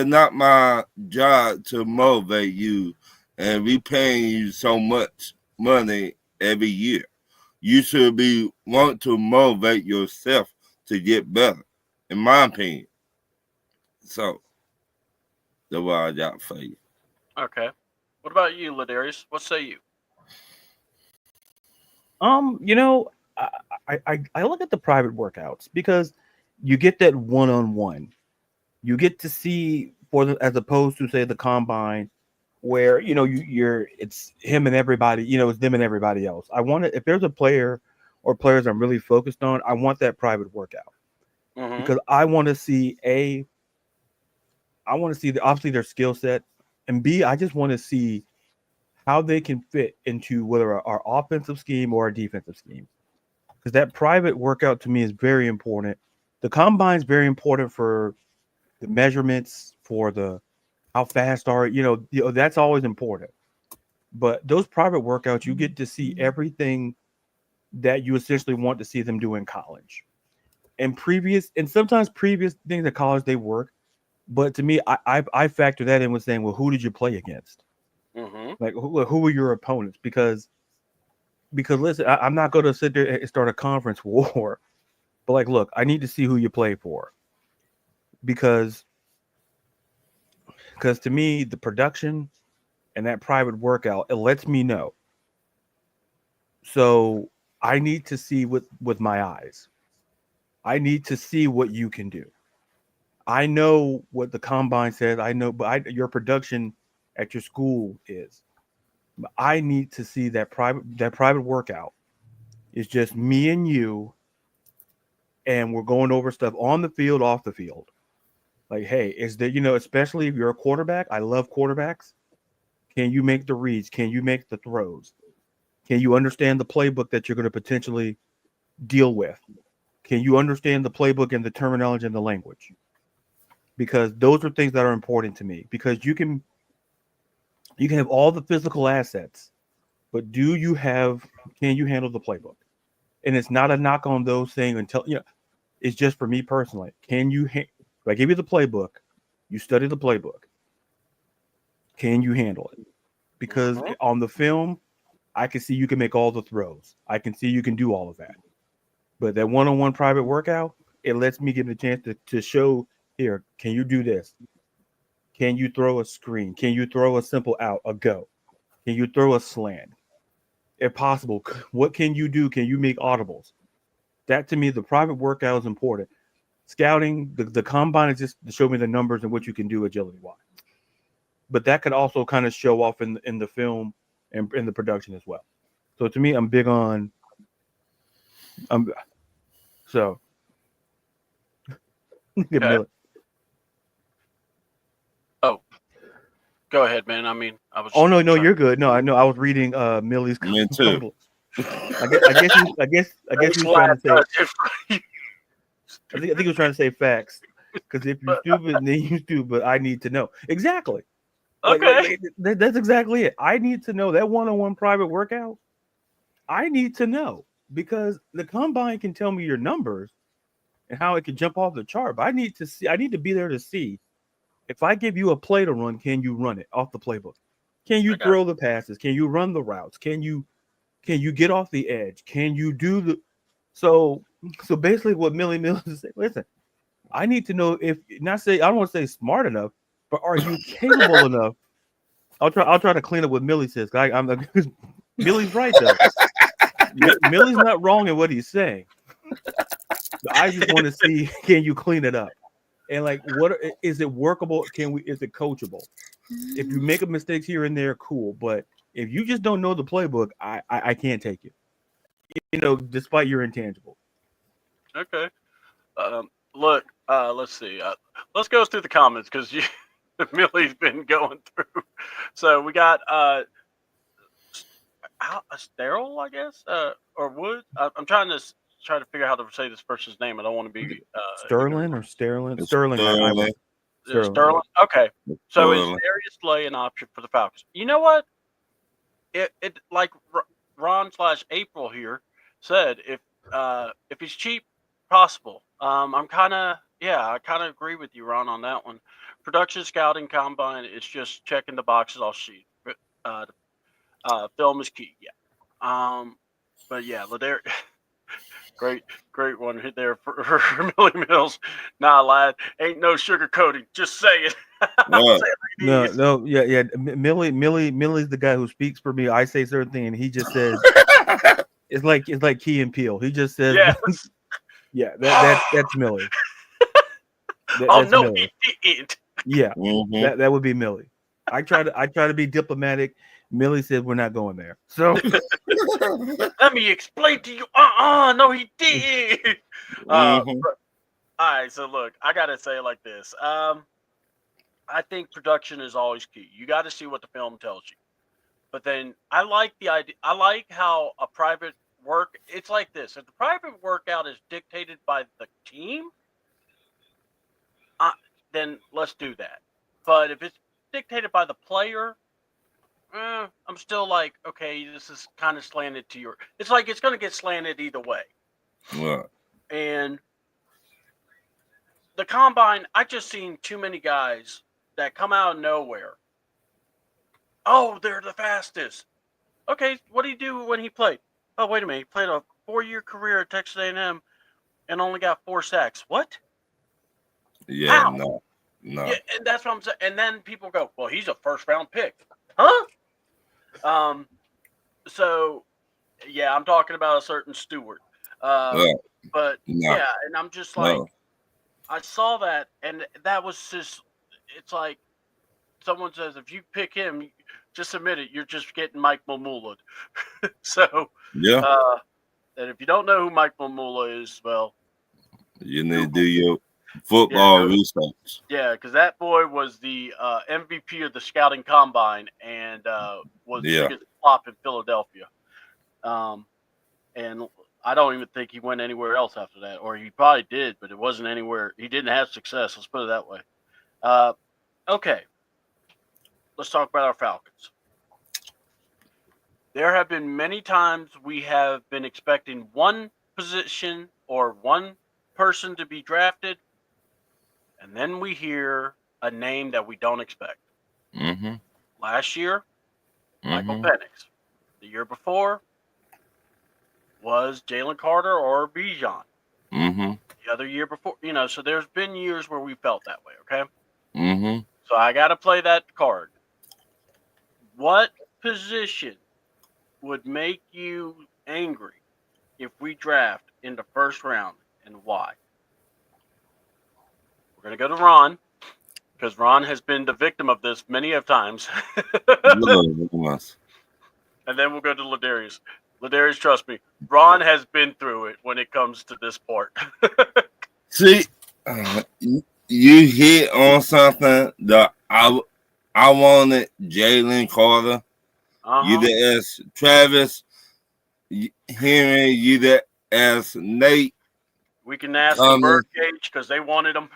not my job to motivate you and we paying you so much money every year. You should be want to motivate yourself to get better, in my opinion. So that's what I got for you. Okay. What about you, LaDarius? What say you? I look at the private workouts because you get that one-on-one. You get to see as opposed to say the combine where it's him and everybody, it's them and everybody else. I want if there's a player or players I'm really focused on, I want that private workout because I want to see obviously their skill set, and B, I just want to see how they can fit into whether our offensive scheme or our defensive scheme. Because that private workout to me is very important. The combine is very important for the measurements, for the how fast are that's always important. But those private workouts, you get to see everything that you essentially want to see them do in college. And sometimes previous things in college they work, but to me, I factor that in with saying, well, who did you play against? Like who were your opponents? Because listen, I'm not going to sit there and start a conference war But like, look, I need to see who you play for because to me, the production and that private workout, it lets me know. So I need to see with my eyes. I need to see what you can do. I know what the combine says. I know, but your production at your school is. But I need to see that private workout. It's just me and you, and we're going over stuff on the field, off the field. Like, hey, is there, especially if you're a quarterback? I love quarterbacks. Can you make the reads? Can you make the throws? Can you understand the playbook that you're going to potentially deal with? Can you understand the playbook and the terminology and the language? Because those are things that are important to me. Because you can have all the physical assets, but can you handle the playbook? And it's not a knock on those things until it's just for me personally. Can you if I give you the playbook, you study the playbook. Can you handle it? Because on the film, I can see you can make all the throws. I can see you can do all of that. But that one-on-one private workout, it lets me get a chance to show here, can you do this? Can you throw a screen? Can you throw a simple out, a go? Can you throw a slant? If possible, what can you do? Can you make audibles? That to me, the private workout is important. Scouting, the combine is just to show me the numbers and what you can do agility-wise. But that could also kind of show off in the film and in the production as well. So to me, I'm big on. So. Okay. Oh, go ahead, man. I mean, I was. Oh no, you're good. No, I know. I was reading Millie's. Me too. I guess he was trying to say. I think he was trying to say facts. Because if you're stupid, then you stupid. But I need to know exactly. Okay. That's exactly it. I need to know that one-on-one private workout. I need to know because the combine can tell me your numbers and how it can jump off the chart. But I need to see. I need to be there to see. If I give you a play to run, can you run it off the playbook? Can you throw the passes? Can you run the routes? Can you get off the edge? Can you do the so basically what Millie Mills is saying, listen, I need to know if not say I don't want to say smart enough, but are you capable enough? I'll try to clean up what Millie says. Millie's right though. Millie's not wrong in what he's saying. I just want to see, can you clean it up? And like, what is it workable? Is it coachable? If you make a mistake here and there, cool. But if you just don't know the playbook, I can't take it. Despite your intangible. Okay. Look, let's see. Let's go through the comments because Millie's been going through. So we got Sterile, I guess, or Wood. I'm trying to figure out how to say this person's name. I don't want to be Sterling or Sterling. Sterling. Sterling. Okay. So is Darius Slay an option for the Falcons? You know what? It like Ron/April here said, if he's cheap, possible. I kind of agree with you, Ron, on that one. Production, scouting, combine, it's just checking the boxes off sheet. Film is key. Yeah. But yeah, LaDarius, great one hit there for Millie Mills. Nah, lad, ain't no sugarcoating. Just say it. No, yeah. Millie's the guy who speaks for me. I say certain thing, and he just says it's like Key and Peele. He just says, yes. Yeah, that's Millie. That's no, Millie. He didn't. Yeah, that would be Millie. I try to be diplomatic. Millie said we're not going there. So let me explain to you. No, he did. All right, so look, I gotta say it like this. I think production is always key. You got to see what the film tells you. But then I like the idea. I like how a private work. It's like this. If the private workout is dictated by the team, then let's do that. But if it's dictated by the player, I'm still like, okay, this is kind of slanted to your. It's like it's going to get slanted either way. Yeah. And the combine, I just seen too many guys that come out of nowhere. Oh, they're the fastest. Okay, what did he do when he played? Oh, wait a minute. He played a 4-year career at Texas A&M. and only got 4 sacks. What? Yeah, How? no. Yeah, and that's what I'm saying. And then people go, "Well, he's a first-round pick." Huh? So yeah, I'm talking about a certain Stewart. Right. But No. yeah, and I'm just like, No. I saw that, and that was just, it's like someone says, if you pick him, just admit it, you're just getting Mike Mamula. So, Yeah. and if you don't know who Mike Mamula is, well, You need to do your football research. Yeah, because that boy was the MVP of the scouting combine and was the biggest flop in Philadelphia. And I don't even think he went anywhere else after that, or he probably did, but it wasn't anywhere. He didn't have success. Let's put it that way. Okay, let's talk about our Falcons. There have been many times we have been expecting one position or one person to be drafted, and then we hear a name that we don't expect. Mm-hmm. Last year, Michael Penix. The year before was Jalen Carter or Bijan. Mm-hmm. The other year before, so there's been years where we felt that way, okay? Mm-hmm. So I got to play that card. What position would make you angry if we draft in the first round, and why? We're going to go to Ron, because Ron has been the victim of this many of times. And then we'll go to LaDarius. LaDarius, trust me, Ron has been through it when it comes to this part. See, you hit on something that I wanted Jalen Carter. You the ask Travis, Henry, you the ask Nate. We can ask the Birdcage because they wanted him.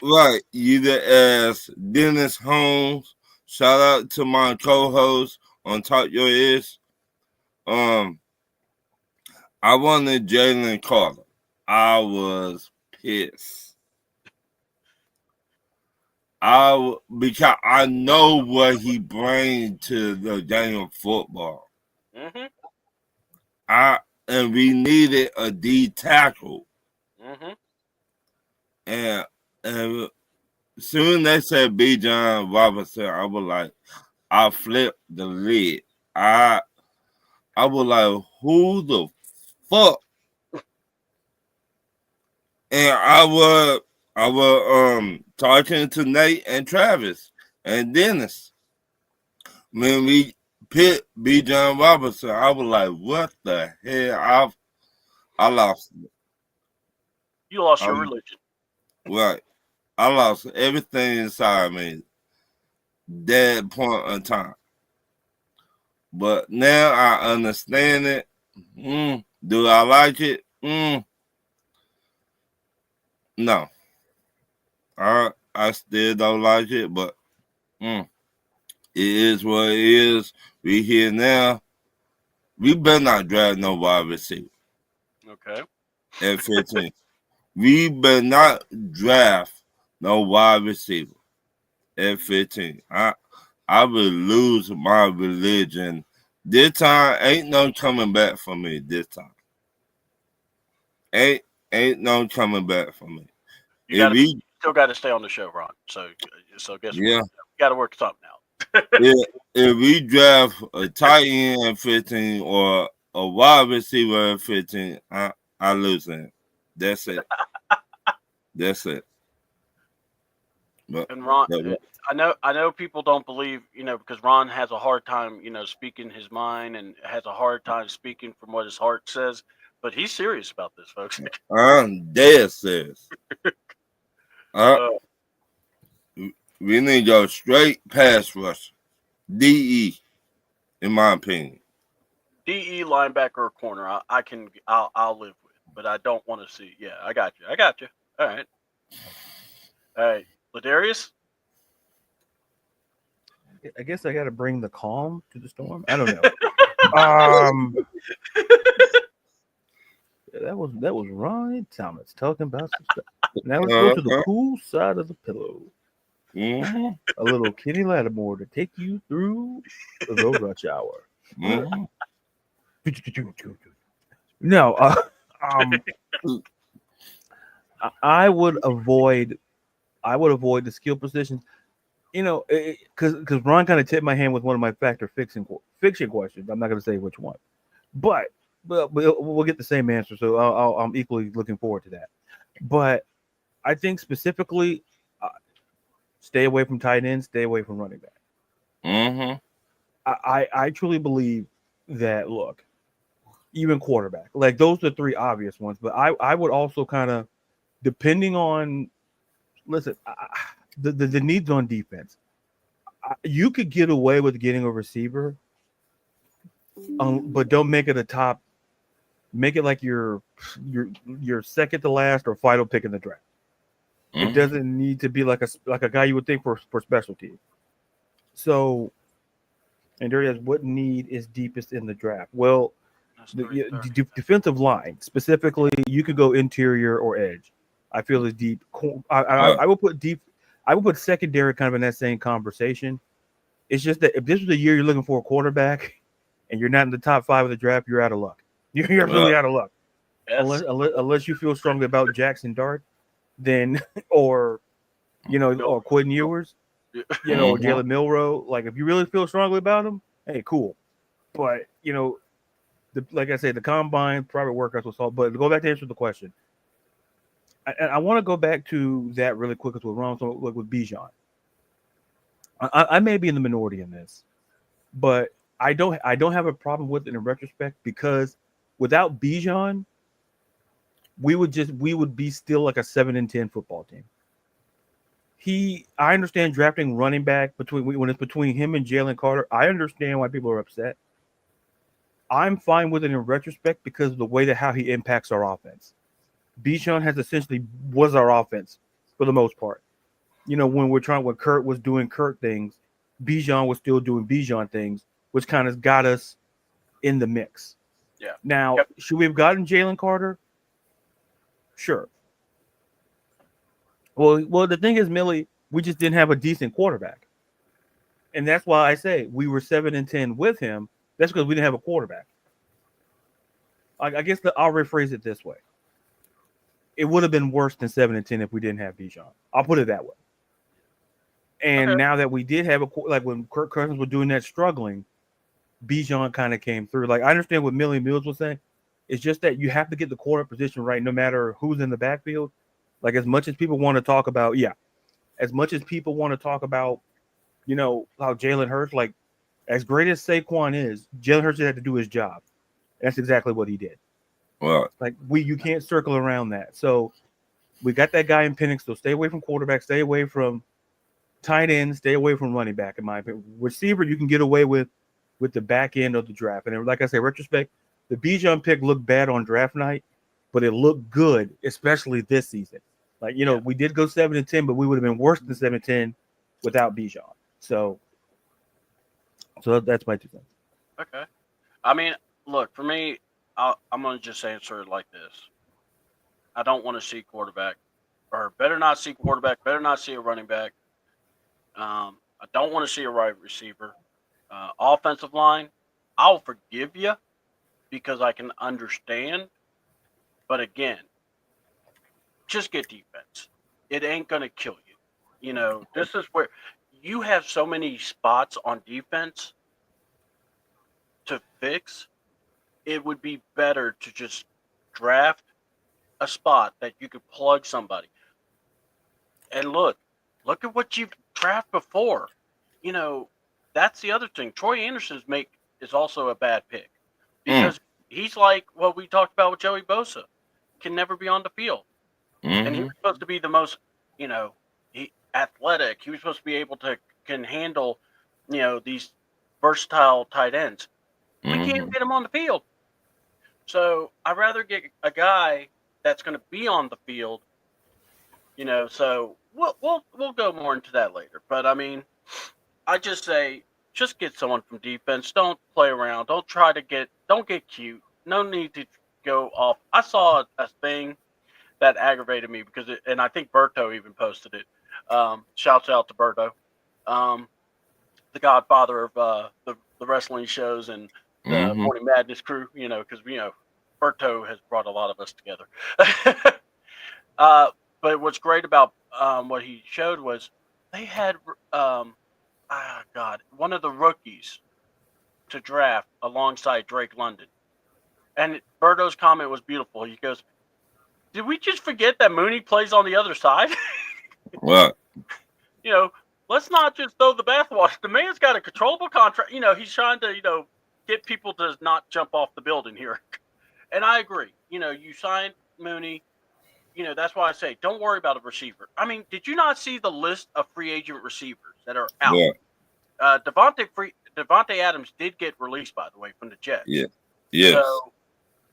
Right. You the ask Dennis Holmes. Shout out to my co-host on Talk Your Ears. I wanted Jalen Carter. I was pissed. Because I know what he brings to the game of football. Mm-hmm. And we needed a D tackle. Mm-hmm. And soon they said Bijan Robinson, I was like, I flipped the lid. I was like, who the fuck? And I was talking to Nate and Travis and Dennis. When we picked Bijan Robinson, I was like, what the hell? I lost it. You lost your religion. Right. I lost everything inside me that point in time. But now I understand it. Do I like it? No. I still don't like it, but it is what it is. We here now. We better not draft no wide receiver. Okay. At 15. We better not draft no wide receiver at 15. I will lose my religion. This time ain't no coming back for me this time. Ain't no coming back for me. You still got to stay on the show, Ron. So guess what? You got to work something out. if we draft a tight end at 15 or a wide receiver at 15, I lose him. That's it. That's it. But, and Ron, I know people don't believe, because Ron has a hard time, speaking his mind and has a hard time speaking from what his heart says. But he's serious about this, folks. I'm dead serious. We need to go straight pass rush. DE, in my opinion. DE, linebacker, or corner. I'll live with, but I don't want to see. Yeah, I got you. All right. LaDarius? I guess I got to bring the calm to the storm. I don't know. That was Ron Thomas talking about some stuff. Now let's go to the cool side of the pillow. A little Kenny Lattimore to take you through the rush hour. No, I would avoid the skill positions. Because Ron kind of tipped my hand with one of my factor fiction questions. I'm not going to say which one, but we'll get the same answer. So I'm equally looking forward to that. But I think specifically, stay away from tight ends, stay away from running back. Mm-hmm. I truly believe that. Look, even quarterback, like those are the three obvious ones. But I would also kind of, depending on, listen, the needs on defense. You could get away with getting a receiver, but don't make it a top. Make it like your second to last or final pick in the draft. Mm-hmm. It doesn't need to be like a guy you would think for special teams. So, and there is, what need is deepest in the draft? Well, defensive line specifically, you could go interior or edge. I feel is deep. I would put deep. I would put secondary kind of in that same conversation. It's just that if this was the year you're looking for a quarterback, and you're not in the top 5 of the draft, you're out of luck. You're really out of luck. Yes. Unless you feel strongly about Jackson Dart, then or Quinn Ewers, or Jalen Milroe. Like if you really feel strongly about him, hey, cool. But like I said, the combine, private workouts was all. But to go back to answer the question, I want to go back to that really quick with Ron, with Bijan. I may be in the minority in this, but I don't have a problem with it in retrospect, because without Bijan, we would be still like a 7-10 football team. I understand drafting running back when it's between him and Jalen Carter. I understand why people are upset. I'm fine with it in retrospect because of the way that how he impacts our offense. Bijan has essentially was our offense for the most part. When Kurt was doing Kurt things, Bijan was still doing Bijan things, which kind of got us in the mix. Yeah. Now, should we have gotten Jalen Carter? Sure. Well, the thing is, Millie, we just didn't have a decent quarterback, and that's why I say we were 7-10 with him. That's because we didn't have a quarterback. I guess I'll rephrase it this way: it would have been worse than 7-10 if we didn't have Bijan. I'll put it that way. And now that we did have like when Kirk Cousins was doing that struggling, Bijan kind of came through. Like I understand what Millie Mills was saying. It's just that you have to get the quarterback position right, no matter who's in the backfield. Like as much as people want to talk about, how Jalen Hurts, like as great as Saquon is, Jalen Hurts had to do his job. That's exactly what he did. Well, like you can't circle around that. So we got that guy in Penix. So stay away from quarterback, stay away from tight end, stay away from running back. In my opinion, receiver you can get away with the back end of the draft. And like I say, retrospect, the Bijan pick looked bad on draft night, but it looked good, especially this season. Like we did go 7-10, but we would have been worse than 7-10 without Bijan. So that's my 2 cents. Okay. I mean, look, for me, I'm going to just answer it like this. I don't want to see quarterback, or better not see quarterback, better not see a running back. I don't want to see a wide receiver. Offensive line, I'll forgive you because I can understand. But again, just get defense. It ain't going to kill you. This is where you have so many spots on defense to fix. It would be better to just draft a spot that you could plug somebody. And look at what you've drafted before. That's the other thing. Troy Anderson is also a bad pick because he's like what we talked about with Joey Bosa, can never be on the field. And he was supposed to be the most, athletic. He was supposed to be able to can handle, these versatile tight ends. We can't get him on the field. So I'd rather get a guy that's going to be on the field. So we'll go more into that later. But I mean, I just say just get someone from defense. Don't play around. Don't get cute. No need to go off. I saw a thing that aggravated me because and I think Berto even posted it. Shouts out to Berto, the godfather of the wrestling shows and the Morning Madness crew. Because Berto has brought a lot of us together. But what's great about what he showed was they had one of the rookies to draft alongside Drake London. And Berto's comment was beautiful. He goes, "Did we just forget that Mooney plays on the other side?" Right. Let's not just throw the bathwater. The man's got a controllable contract. He's trying to, get people to not jump off the building here. And I agree. You signed Mooney. That's why I say don't worry about a receiver. I mean, did you not see the list of free agent receivers that are out? Yeah. Devontae Adams did get released, by the way, from the Jets. Yeah. Yes. So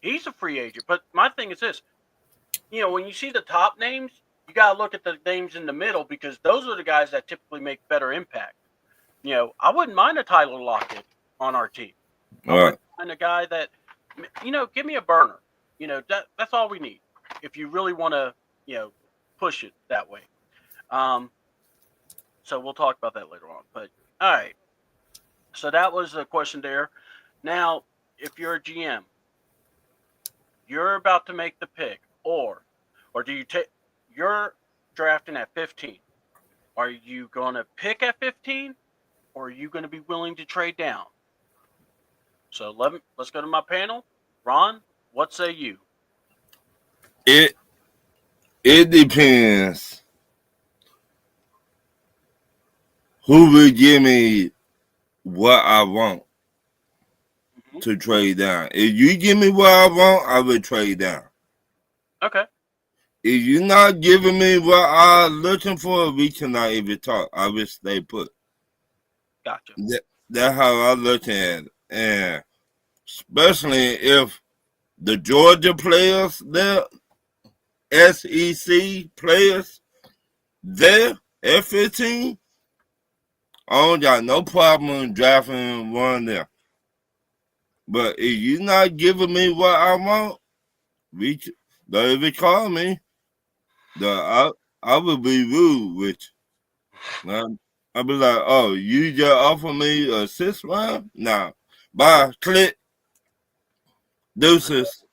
he's a free agent. But my thing is this: when you see the top names, you got to look at the names in the middle because those are the guys that typically make better impact. I wouldn't mind a Tyler Lockett on our team. I wouldn't mind a guy that, give me a burner. That's all we need if you really want to, push it that way. So we'll talk about that later on. But all right. So that was the question there. Now, if you're a GM, you're about to make the pick, or do you take? You're drafting at 15. Are you going to pick at 15, or are you going to be willing to trade down? So let's go to my panel. Ron, what say you? It depends who will give me what I want to trade down. If you give me what I want, I will trade down. Okay. If you're not giving me what I'm looking for, we cannot even talk. I will stay put. Gotcha. That's how I look at it. And especially if the Georgia players, the SEC players, there at 15, I don't got no problem drafting one there. But if you're not giving me what I want, don't even call me. I will be rude with you. I'll be like, oh, you just offer me a 6th round? Nah. Bye. Click. Deuces.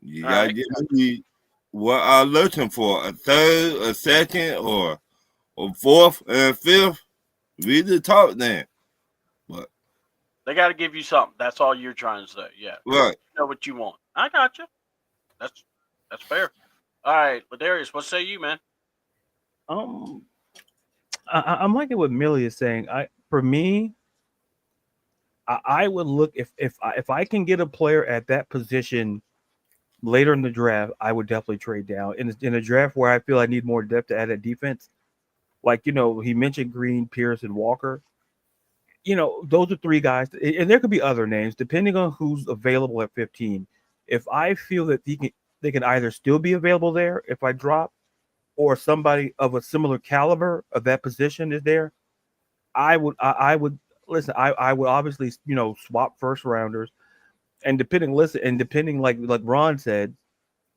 You gotta give me what I'm looking for. A 3rd, a 2nd, or a 4th and 5th. We the talk then. But they got to give you something. That's all you're trying to say. Yeah. Right. You know what you want. I got you. That's fair. All right, LaDarius, what say you, man? I'm liking what Millie is saying. For me, I would look if I can get a player at that position later in the draft, I would definitely trade down. In a draft where I feel I need more depth to add at defense, like he mentioned Green, Pierce, and Walker. Those are 3 guys, and there could be other names depending on who's available at 15. If I feel that they can either still be available there if I drop, or somebody of a similar caliber of that position is there, I would listen. I would obviously swap first rounders, and depending like Ron said,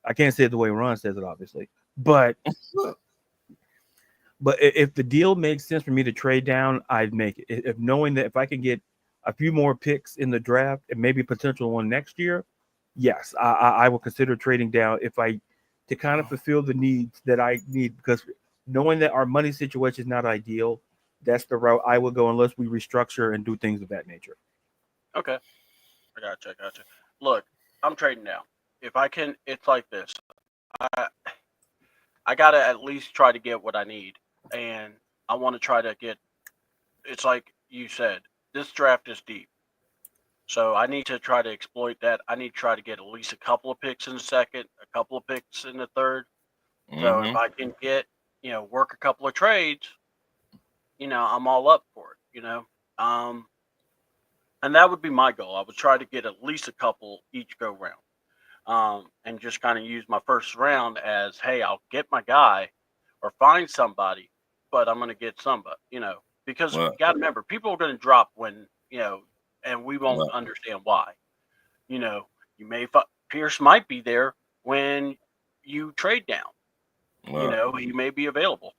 I can't say it the way Ron says it obviously, but if the deal makes sense for me to trade down, I'd make it. If knowing that if I can get a few more picks in the draft and maybe a potential one next year, yes, I will consider trading down to kind of fulfill the needs that I need, because knowing that our money situation is not ideal, that's the route I will go unless we restructure and do things of that nature. Okay. I gotcha. Look, I'm trading down. If I can, it's like this. I got to at least try to get what I need. And I want to try to get, it's like you said, this draft is deep. So I need to try to exploit that. I need to try to get at least a couple of picks in the 2nd, a couple of picks in the 3rd. So if I can get, work a couple of trades, I'm all up for it, and that would be my goal. I would try to get at least a couple each go round, and just kind of use my first round as, hey, I'll get my guy or find somebody, but I'm going to get somebody, because you got to remember, people are going to drop when, and we won't understand why. You may Pierce might be there when you trade down. He may be available.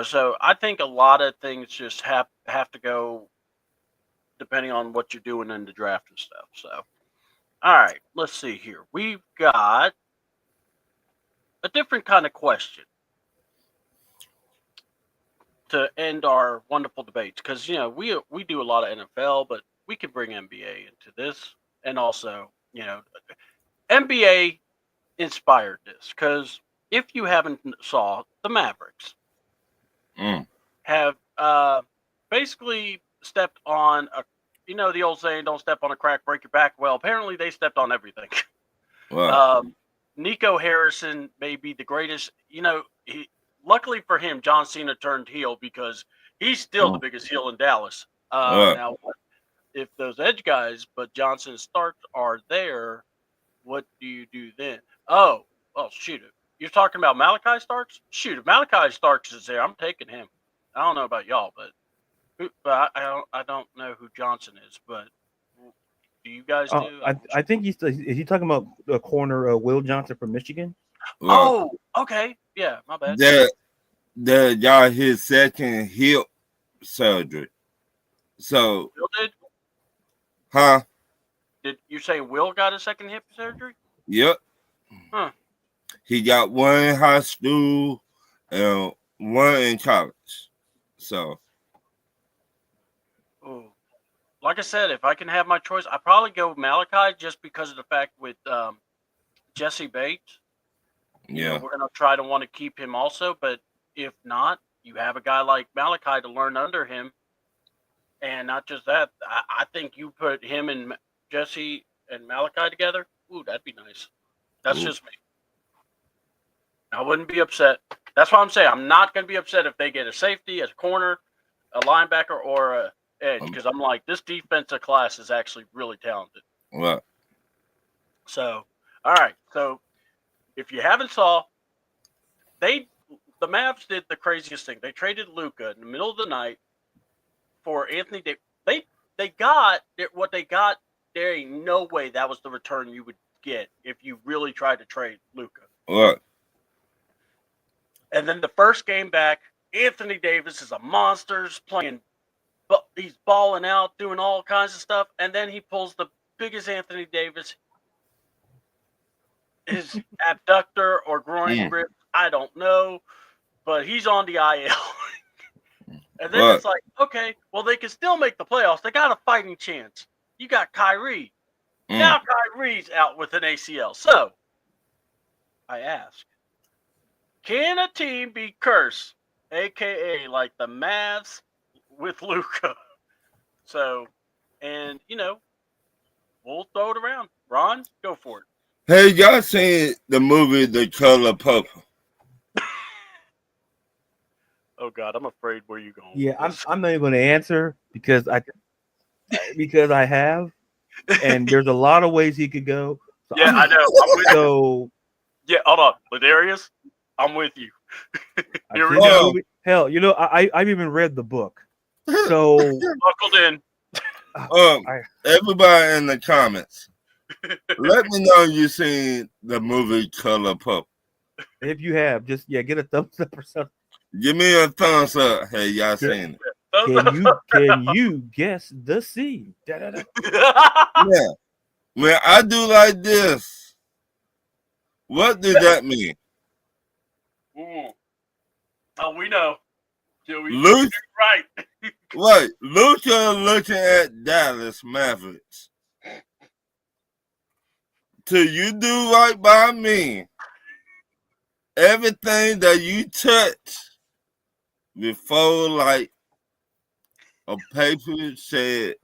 So I think a lot of things just have to go depending on what you're doing in the draft and stuff. So, all right, let's see here. We've got a different kind of question to end our wonderful debates, because we do a lot of NFL, but we can bring NBA into this, and also NBA inspired this, because if you haven't saw, the Mavericks have basically stepped on the old saying, don't step on a crack, break your back. Well, apparently they stepped on everything. Wow. Nico Harrison may be the greatest. Luckily for him, John Cena turned heel, because he's still the biggest heel in Dallas. Now, if those edge guys, but Johnson and Starks are there, what do you do then? Oh, shoot it. You're talking about Malachi Starks? Shoot, if Malachi Starks is there, I'm taking him. I don't know about y'all, but I don't know who Johnson is. But do you guys do? I think is he talking about the corner Will Johnson from Michigan? Oh, okay, yeah, my bad. That got his second hip surgery. So Will did? Huh? Did you say Will got a second hip surgery? Yep. Huh. He got one in high school and one in college. So. Ooh. Like I said, if I can have my choice, I'd probably go with Malachi, just because of the fact with Jesse Bates. Yeah. We're going to try to want to keep him also, but if not, you have a guy like Malachi to learn under him. And not just that, I think you put him and Jesse and Malachi together. Ooh, that'd be nice. That's just me. I wouldn't be upset. That's what I'm saying. I'm not going to be upset if they get a safety, a corner, a linebacker, or a edge, because I'm like, this defensive class is actually really talented. Right. So, all right. So, if you haven't saw, the Mavs did the craziest thing. They traded Luka in the middle of the night for Anthony Davis. They got what they got. There ain't no way that was the return you would get if you really tried to trade Luka. Right. And then the first game back, Anthony Davis is a monster, he's balling out, doing all kinds of stuff, and then he pulls the biggest Anthony Davis, his abductor or groin rip, I don't know, but he's on the IL. And then it's like, okay, well, they can still make the playoffs. They got a fighting chance. You got Kyrie. Now Kyrie's out with an ACL. So, I ask, can a team be cursed, a.k.a. like the Mavs with Luka? So, and, we'll throw it around. Ron, go for it. Hey, y'all seen the movie The Color Purple? Oh God, I'm afraid where you going. Yeah, I'm not even going to answer because I have, and there's a lot of ways he could go. So yeah, I know. I'm with you. Yeah, hold on, LaDarius, I'm with you. Here we go. Hell, I've even read the book. So buckled in. Everybody in the comments, let me know you seen the movie Color Purple. If you have, just get a thumbs up or something. Give me a thumbs up. Hey, y'all seen it? Can you guess the scene? Yeah. When I do like this, what does that mean? Oh, we know. Lucha, right. Right. Lucha looking at Dallas Mavericks. Till you do right by me, everything that you touch before, like a paper shed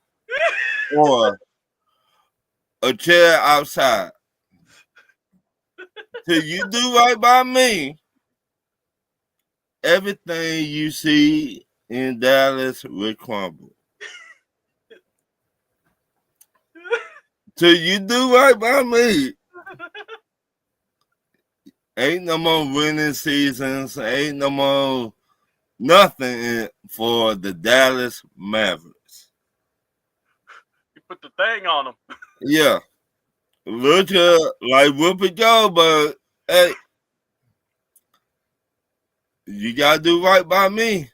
or a chair outside, till you do right by me, everything you see in Dallas will crumble. Till you do right by me, ain't no more winning seasons, ain't no more nothing for the Dallas Mavericks. You put the thing on them. Yeah. Lucha like Whoopi Goldberg, hey, you gotta do right by me.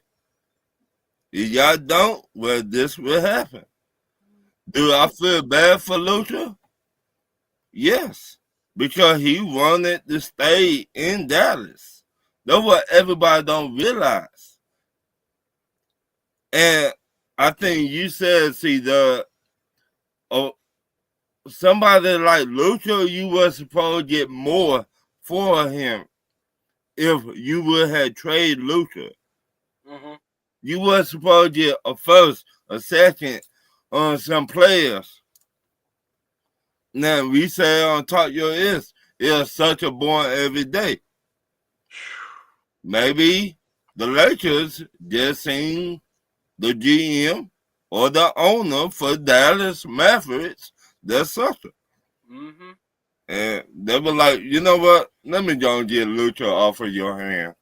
If y'all don't, well, this will happen. Do I feel bad for Lucha? Yes. because he wanted to stay in Dallas. That's what everybody don't realize. And I think you said, see, somebody like Lucha, you were supposed to get more for him if you would have traded Lucha. Mm-hmm. You were supposed to get a first, a second on some players. Now, we say on Talk Your Ears, it's such a born every day. Maybe the Lakers just seen the GM or the owner for Dallas Mavericks that sucker. Mm-hmm. And they were like, you know what? Let me go and get Lucha off of your hand.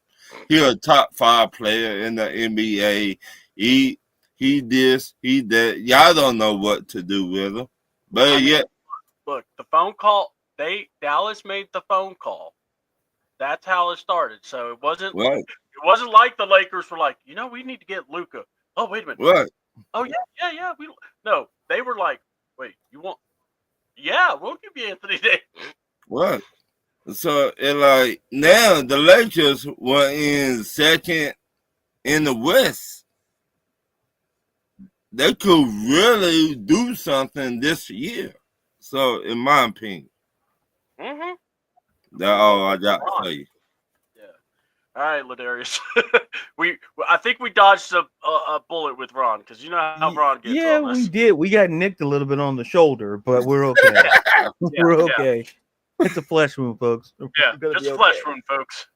He's a top 5 player in the NBA. He this, he that. Y'all don't know what to do with him. But yeah. Look, the phone call, Dallas made the phone call. That's how it started. So it wasn't Right. It wasn't like the Lakers were like, we need to get Luka. Oh, wait a minute. Right. Oh yeah. No, they were like, wait, you want? Yeah, we'll give you Anthony Davis. Right. So it like now the Lakers were in second in the West. They could really do something this year. So in my opinion. Mm-hmm. That's all I got to say. Yeah. All right, LaDarius. I think we dodged a bullet with Ron, because you know how Ron gets Yeah, on this. we did. We got nicked a little bit on the shoulder, but we're okay. We're okay. It's a flesh wound, folks. Yeah, just a flesh wound, folks.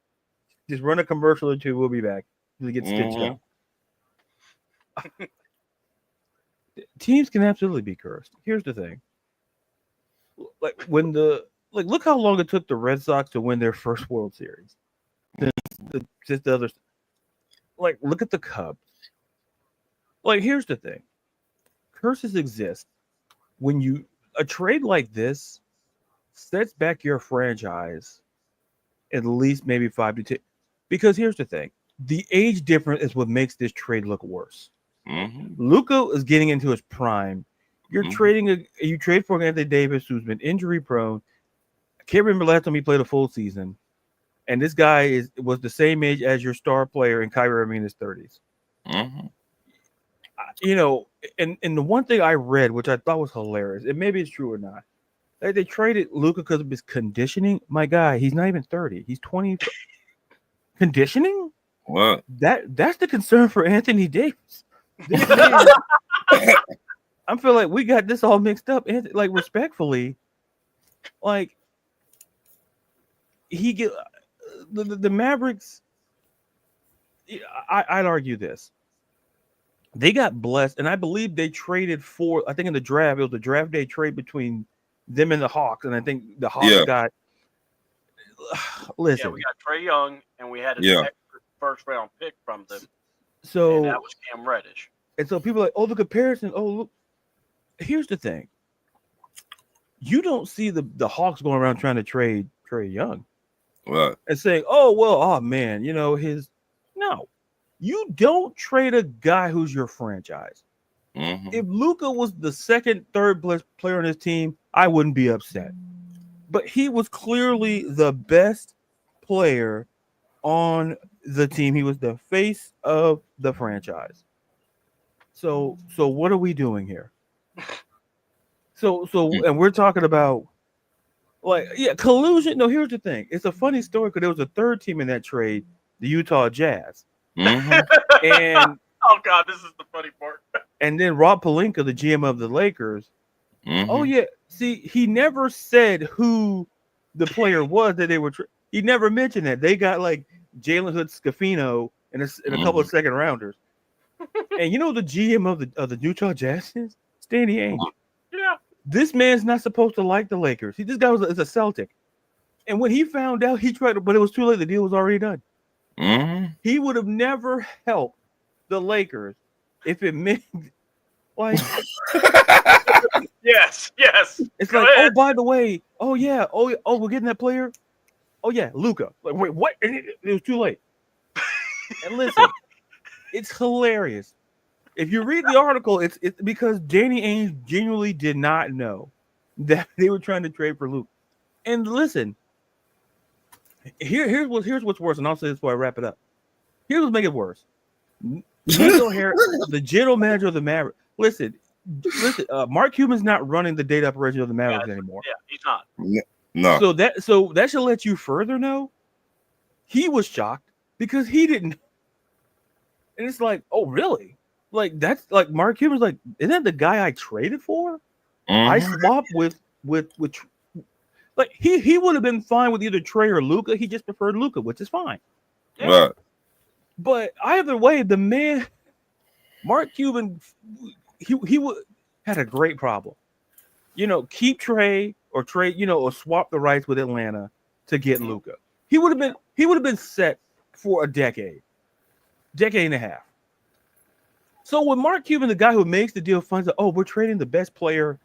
Just run a commercial or two. We'll be back. We'll get stitched up. Teams can absolutely be cursed. Here's the thing. Like look how long it took the Red Sox to win their first World Series. Just the others. Like, look at the Cubs. Like, here's the thing. Curses exist when a trade like this sets back your franchise at least maybe 5 to 10. Because here's the thing. The age difference is what makes this trade look worse. Mm-hmm. Luka is getting into his prime. You're trading you trade for Anthony Davis, who's been injury prone. I can't remember last time he played a full season. And this guy was the same age as your star player in Kyrie Irving in his 30s. Mm-hmm. And the one thing I read, which I thought was hilarious, and maybe it's true or not, they traded Luka because of his conditioning. My guy, he's not even 30. He's 20. Conditioning? What? That's the concern for Anthony Davis. This man, I feel like we got this all mixed up. And like, respectfully, like he get the Mavericks. I'd argue this. They got blessed, and I believe they traded for. I think in the draft, it was the draft day trade between them and the Hawks, and I think the Hawks got. Listen, yeah, we got Trae Young, and we had an extra first round pick from them. So and that was Cam Reddish. And so people are like, oh, the comparison. Oh, look. Here's the thing. You don't see the Hawks going around trying to trade Trae Young. Right. And saying, oh man, no. You don't trade a guy who's your franchise. Mm-hmm. If Luka was the second, third player on his team, I wouldn't be upset. But he was clearly the best player on the team. He was the face of the franchise. So what are we doing here? And we're talking about collusion. No, here's the thing. It's a funny story because there was a third team in that trade, the Utah Jazz. Mm-hmm. And oh God, this is the funny part. And then Rob Pelinka, the GM of the Lakers. Mm-hmm. Oh yeah, see, he never said who the player was that they were. He never mentioned that they got like Jalen Hood-Schifino and a couple of second rounders. And the GM of the Utah Jazz is Danny Ainge. Yeah, this man's not supposed to like the Lakers. This guy is a Celtic, and when he found out, he tried to, but it was too late. The deal was already done. Mm-hmm. He would have never helped the Lakers if it meant like. Yes. It's Go like, ahead. oh, by the way, oh yeah, oh, we're getting that player. Oh yeah, Luka. Like, wait, what? And it was too late. And listen, it's hilarious. If you read the article, it's because Danny Ainge genuinely did not know that they were trying to trade for Luka. And listen, here's what's worse, and I'll say this before I wrap it up. Here's what's making it worse. Nico Harris, the general manager of the Mavericks. Listen. Mark Cuban's not running the data operation of the Mavericks anymore. Yeah, he's not. No. So that should let you further know he was shocked because he didn't. And it's like, oh really? Like that's like Mark Cuban's like, isn't that the guy I traded for? I swapped with like he would have been fine with either Trey or Luka. He just preferred Luka, which is fine. Yeah. Right. But either way, the man, Mark Cuban, he had a great problem. Keep Trey or trade, or swap the rights with Atlanta to get Luka. He would have been set for a decade and a half. So when Mark Cuban, the guy who makes the deal, finds out, oh, we're trading the best player,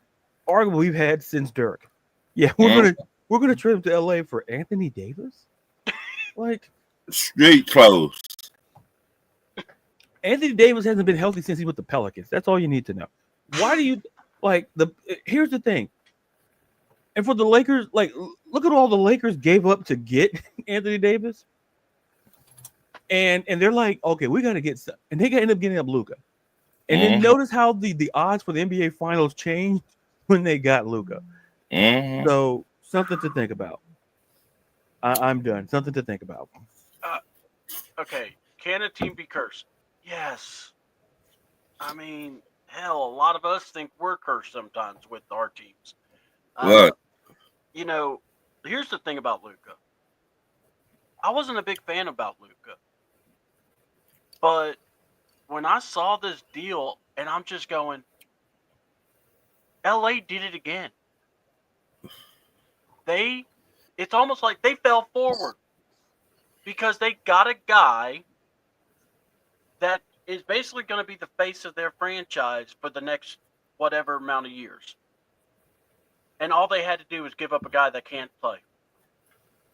arguably we've had since Dirk. Yeah, we're gonna trade him to LA for Anthony Davis. Like street clothes. Anthony Davis hasn't been healthy since he was with the Pelicans. That's all you need to know. Why do you here's the thing. And for the Lakers, like, look at all the Lakers gave up to get Anthony Davis. And they're like, okay, we got to get some. And they end up getting up Luka. And then notice how the odds for the NBA Finals changed when they got Luka. So something to think about. I'm done. Something to think about. Okay, can a team be cursed? Yes. I mean, hell, a lot of us think we're cursed sometimes with our teams. What? Here's the thing about Luka. I wasn't a big fan about Luka. But when I saw this deal, and I'm just going, LA did it again. It's almost like they fell forward because they got a guy that is basically going to be the face of their franchise for the next whatever amount of years. And all they had to do was give up a guy that can't play,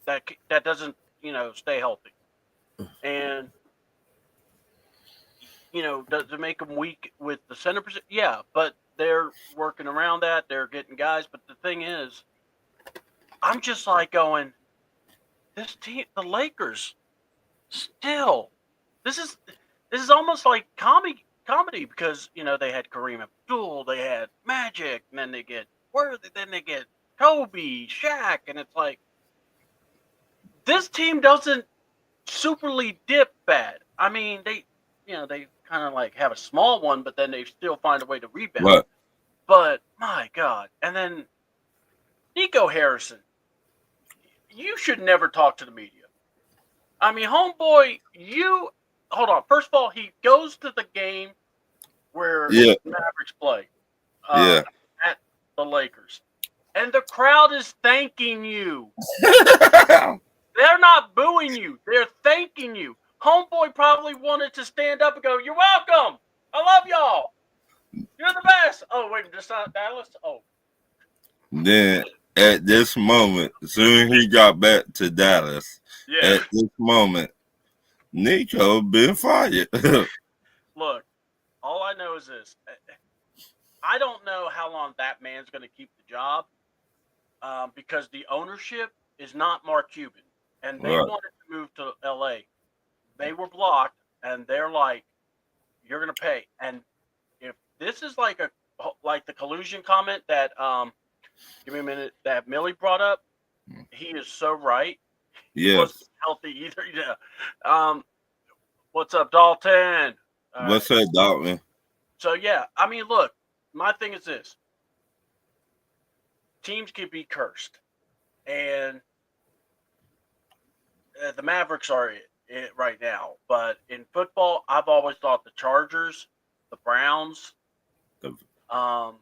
that doesn't, stay healthy. And, does it make them weak with the center position? Yeah, but they're working around that. They're getting guys. But the thing is, I'm just like going, this team, the Lakers, still, this is almost like comedy because, they had Kareem Abdul, they had Magic, and then they get Worthy, then they get Kobe, Shaq, and it's like, this team doesn't superly dip bad. I mean, they kind of like have a small one, but then they still find a way to rebound. What? But my God. And then Nico Harrison, you should never talk to the media. I mean, homeboy, hold on. First of all, he goes to the game where the Mavericks play at the Lakers. And the crowd is thanking you. They're not booing you. They're thanking you. Homeboy probably wanted to stand up and go, "You're welcome. I love y'all. You're the best." Oh, wait, just not Dallas? Oh. Then at this moment, soon he got back to Dallas. Yeah. At this moment, Nico been fired. Look, all I know is this. I don't know how long that man's going to keep the job because the ownership is not Mark Cuban. And they wanted to move to L.A. They were blocked, and they're like, you're going to pay. And if this is like the collusion comment that, give me a minute, that Millie brought up, he is so right. He wasn't healthy either. Yeah. What's up, Dalton? What's up, Dalton? So, yeah, I mean, look, my thing is this. Teams can be cursed. And the Mavericks are it right now. But in football, I've always thought the Chargers, the Browns, the Falcons,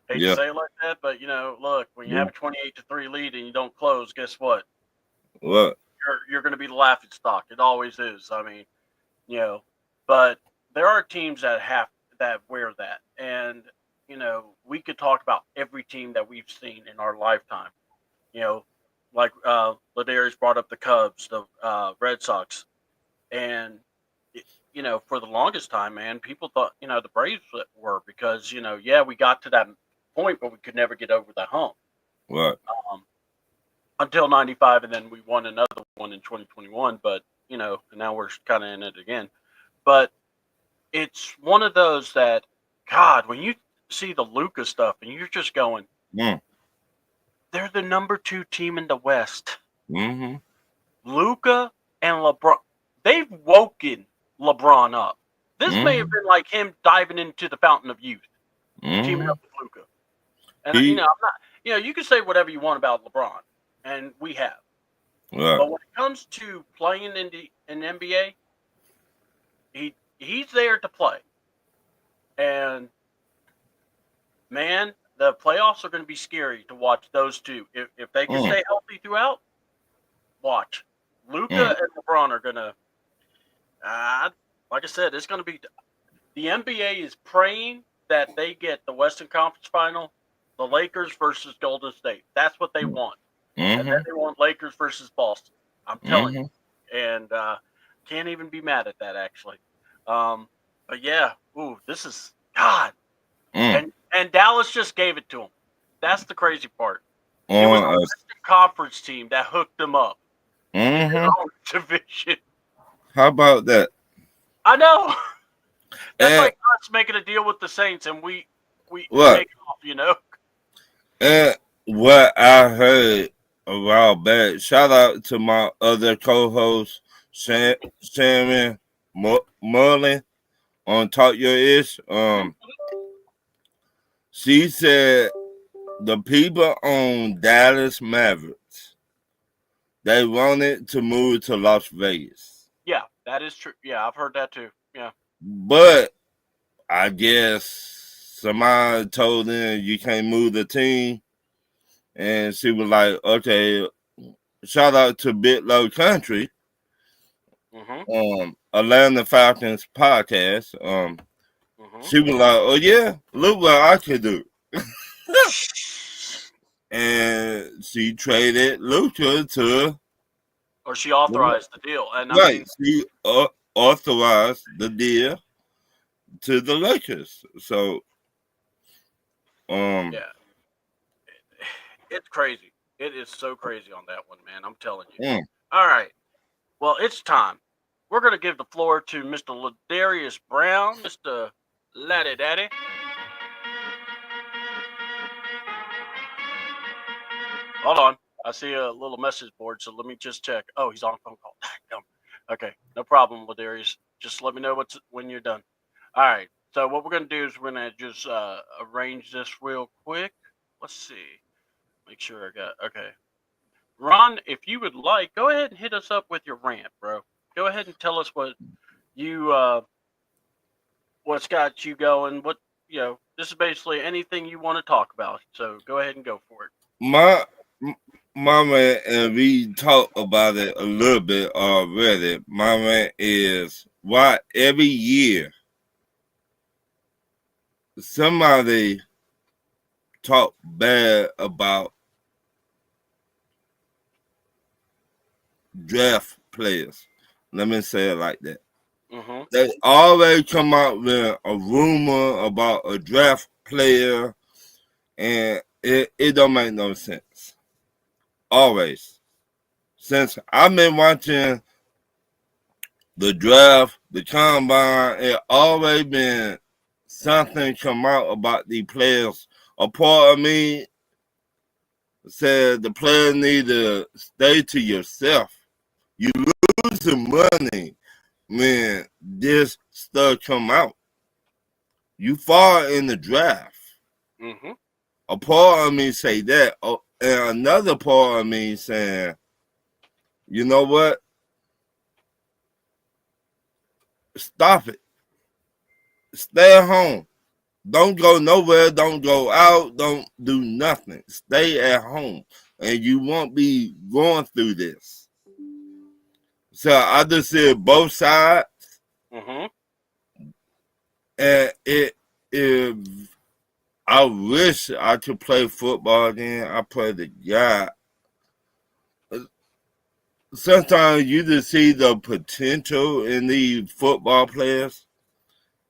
hate to say it like that, but, look, when you have a 28-3 lead and you don't close, guess what? What? You're going to be the laughing stock. It always is. I mean, but there are teams that wear that. And, we could talk about every team that we've seen in our lifetime. Like LaDarius brought up the Cubs, the Red Sox. And for the longest time, man, people thought, the Braves were because, we got to that point, but we could never get over the hump. Right. Until 95, and then we won another one in 2021, but, and now we're kind of in it again. But it's one of those that, God, when you see the Luka stuff and you're just going, they're the number 2 team in the West. Mm-hmm. Luka and LeBron, they've woken LeBron up. This may have been like him diving into the fountain of youth, teaming up with Luka. And I'm not, you can say whatever you want about LeBron, and we have. Right. But when it comes to playing in the NBA, he's there to play. And man, the playoffs are going to be scary to watch those two. If they can stay healthy throughout, watch. Luka and LeBron are going to, like I said, it's going to be, the NBA is praying that they get the Western Conference Final, the Lakers versus Golden State. That's what they want. And then they want Lakers versus Boston. I'm telling you. And can't even be mad at that, actually. But yeah, this is, God. And Dallas just gave it to him. That's the crazy part. It was the Western Conference team that hooked them up in their own division. How about that? I know. That's like us making a deal with the Saints and we take it off, And what I heard a while back, shout out to my other co-host, Shannon Merlin on Talk Your Ish. She said the people on Dallas Mavericks, they wanted to move to Las Vegas. Yeah, that is true. Yeah, I've heard that too. Yeah. But I guess somebody told them you can't move the team. And she was like, okay, shout out to Bit Low Country, Atlanta Falcons podcast. She was like, oh yeah, look what I can do. And she traded Luka to, or she authorized the deal. And she authorized the deal to the Lakers. So yeah. It's crazy. It is so crazy on that one, man. I'm telling you. All right. Well, it's time. We're going to give the floor to Mr. LaDarius Brown, Mr. Laddie Daddy. Hold on. I see a little message board, so let me just check. Oh, he's on a phone call. Okay, no problem, LaDarius. Just let me know when you're done. All right. So what we're going to do is we're going to just arrange this real quick. Let's see. Make sure I got, okay. Ron, if you would like, go ahead and hit us up with your rant, bro. Go ahead and tell us what you, what's got you going. This is basically anything you want to talk about. So go ahead and go for it. My rant, and we talked about it a little bit already. My rant is why every year somebody talk bad about draft players. Let me say it like that. They always come out with a rumor about a draft player, and it don't make no sense. Always. Since I've been watching the draft, the combine, it always been something come out about the players. A part of me said the player need to stay to yourself. You losing money when this stuff come out. You fall in the draft. A part of me say that, and another part of me saying, you know what? Stop it. Stay at home. Don't go nowhere. Don't go out. Don't do nothing. Stay at home, and you won't be going through this. So I just said both sides, and I wish I could play football again. I pray to God. sometimes you just see the potential in these football players,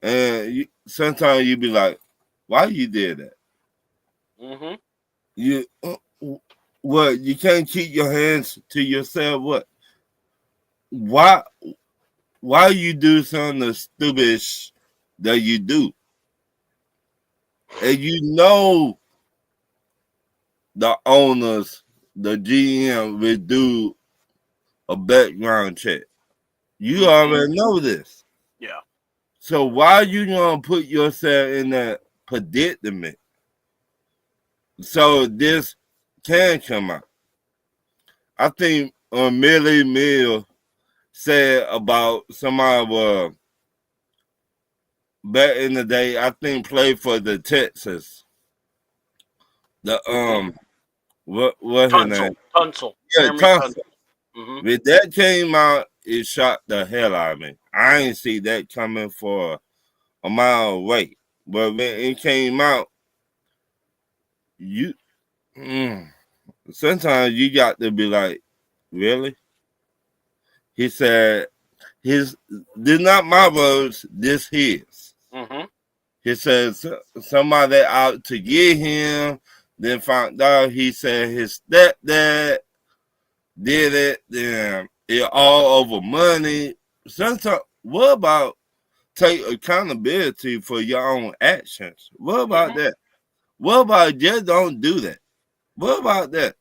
and sometimes you be like, "Why you did that? Mm-hmm. You what? You can't keep your hands to yourself. What? Why? Why you do some of the stupid that you do, and you know the owners, the GM will do a background check. You already know this. Yeah. So why you gonna put yourself in that predicament so this can come out? I think Millie Mill said about somebody back in the day, I think played for the Texas. The what her name? Tunsil. Yeah, Jeremy Thompson. Mm-hmm. When that came out, it shocked the hell out of me. I ain't see that coming for a mile away. But when it came out, you sometimes you got to be like, really? He said, "His these not my words, this his." Mm-hmm. He says somebody out to get him, then found out he said his stepdad did it, then it all over money. Sometimes, what about take accountability for your own actions? What about that? What about just don't do that? What about that?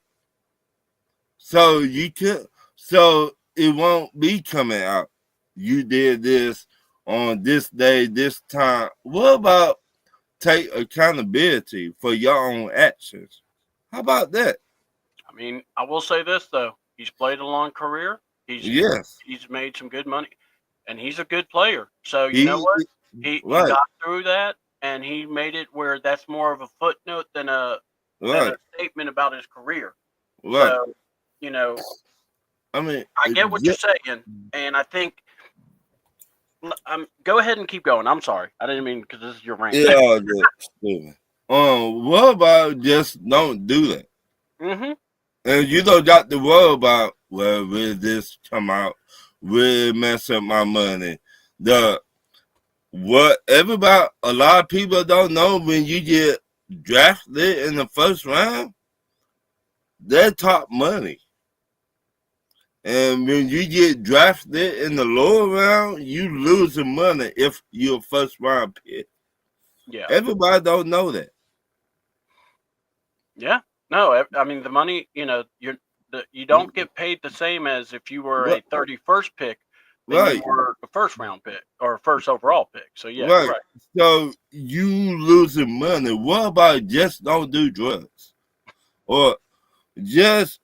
So you could, so it won't be coming out. You did this on this day, this time. What about take accountability for your own actions? How about that? I mean, I will say this though: he's played a long career. Yes, He's made some good money, and he's a good player. So you know he what? He right, got through that, and he made it where that's more of a footnote than right, a statement about his career. right. So you know, I mean, I get what you're saying, and I think go ahead and keep going. I'm sorry, I didn't mean because this is your rant. yeah, stupid. What about just don't do that? Mm-hmm. And you don't got to worry about, well, will this come out? Will it mess up my money? The what everybody, a lot of people don't know when you get drafted in the first round, they top money. And when you get drafted in the lower round, you losing money if you're a first round pick. Yeah. Everybody don't know that. Yeah. No, I mean the money. You don't get paid the same as if you were a Right, 31st pick than you right, were a first round pick or first overall pick. So yeah, you're right. right. So you losing money. What about just don't do drugs? Or just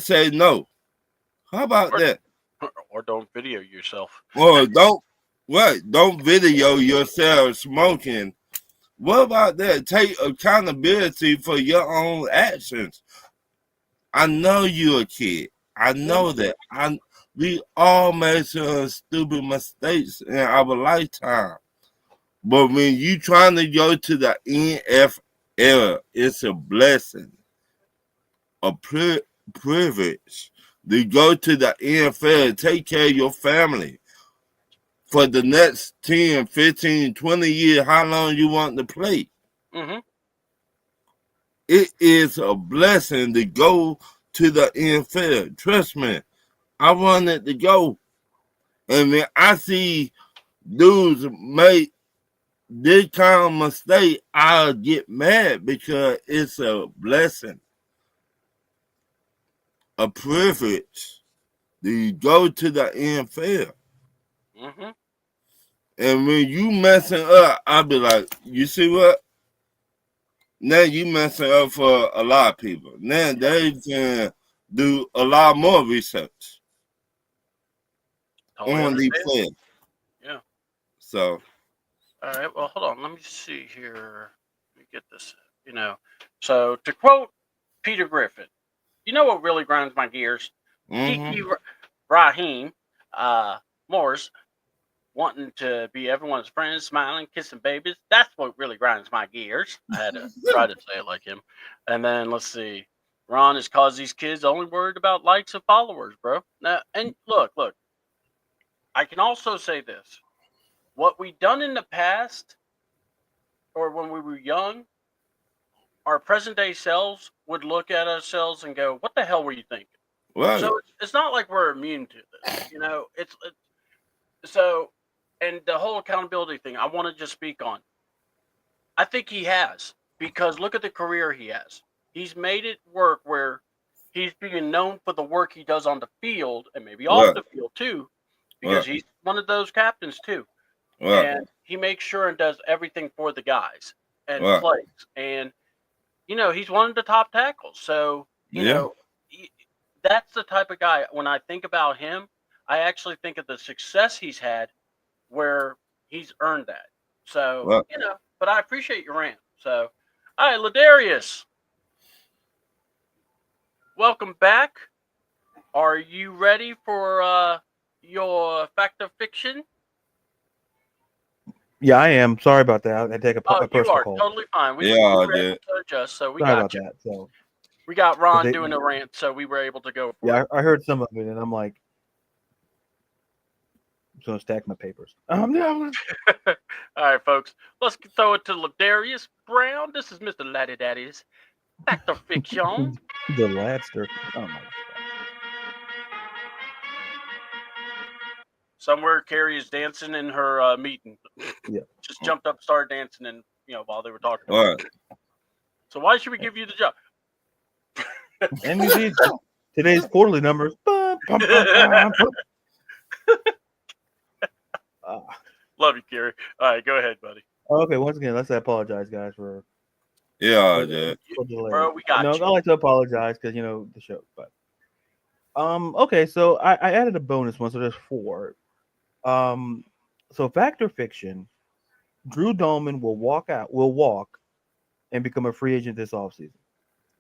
say no. How about Or, that? or don't video yourself. Or don't video yourself smoking. What about that? Take accountability for your own actions. I know you're a kid. I know that. We all made some stupid mistakes in our lifetime. But when you trying to go to the NFL, it's a blessing, a privilege to go to the NFL and take care of your family for the next 10, 15, 20 years, how long you want to play. Mm-hmm. It is a blessing to go to the NFL. Trust me, I wanted to go. And when I see dudes make this kind of mistake, I'll get mad because it's a blessing, a privilege to go to the NFL. Mm-hmm. And when you messing up, I'll be like, you see what? Now you messing up for a lot of people. Now they can do a lot more research Totally on these understand. players. Yeah. So All right. Well, hold on. Let me see here. Let me get this. So to quote Peter Griffin, you know what really grinds my gears? Kiki Raheem Morris wanting to be everyone's friend, smiling, kissing babies. That's what really grinds my gears. I had to try to say it like him. And then let's see. Ron, is cause these kids only worried about likes and followers, bro. Now, and look, I can also say this: what we done in the past, or when we were young, our present day selves would look at ourselves and go, "What the hell were you thinking?" Right. So it's not like we're immune to this, It's so, and the whole accountability thing. I want to just speak on. I think he has, because look at the career he has. He's made it work where he's being known for the work he does on the field and maybe off Right. the field too, because he's one of those captains too. Right. And he makes sure and does everything for the guys and Right. plays. And he's one of the top tackles. So Yeah. that's the type of guy. When I think about him, I actually think of the success he's had, where he's earned that. So Right. but I appreciate your rant. So, all right, LaDarius, welcome back. Are you ready for your fact or fiction? Yeah, I am. Sorry about that. I take a Oh, you personal are call. totally fine. We Yeah, were I able did. to adjust, so we Sorry got about you. that. So We got Ron they- doing a rant, so we were able to go for yeah, it. I heard some of it, and I'm like, I'm just gonna stack my papers. All right, folks, let's throw it to LaDarius Brown. This is Mr. LaDarius. Fact or fiction? The Ladster. Oh my God. Somewhere Carrie is dancing in her meeting. Yeah. Just jumped up, started dancing, and while they were talking. Right. So why should we give you the job? And you see today's quarterly numbers. Love you, Carrie. All right, go ahead, buddy. Okay, once again, let's apologize, guys, for Yeah, I did. delay. Bro, we got no, you. I like to apologize because the show. But okay, so I added a bonus one, so there's 4. So fact or fiction, Drew Dolman will walk and become a free agent this offseason.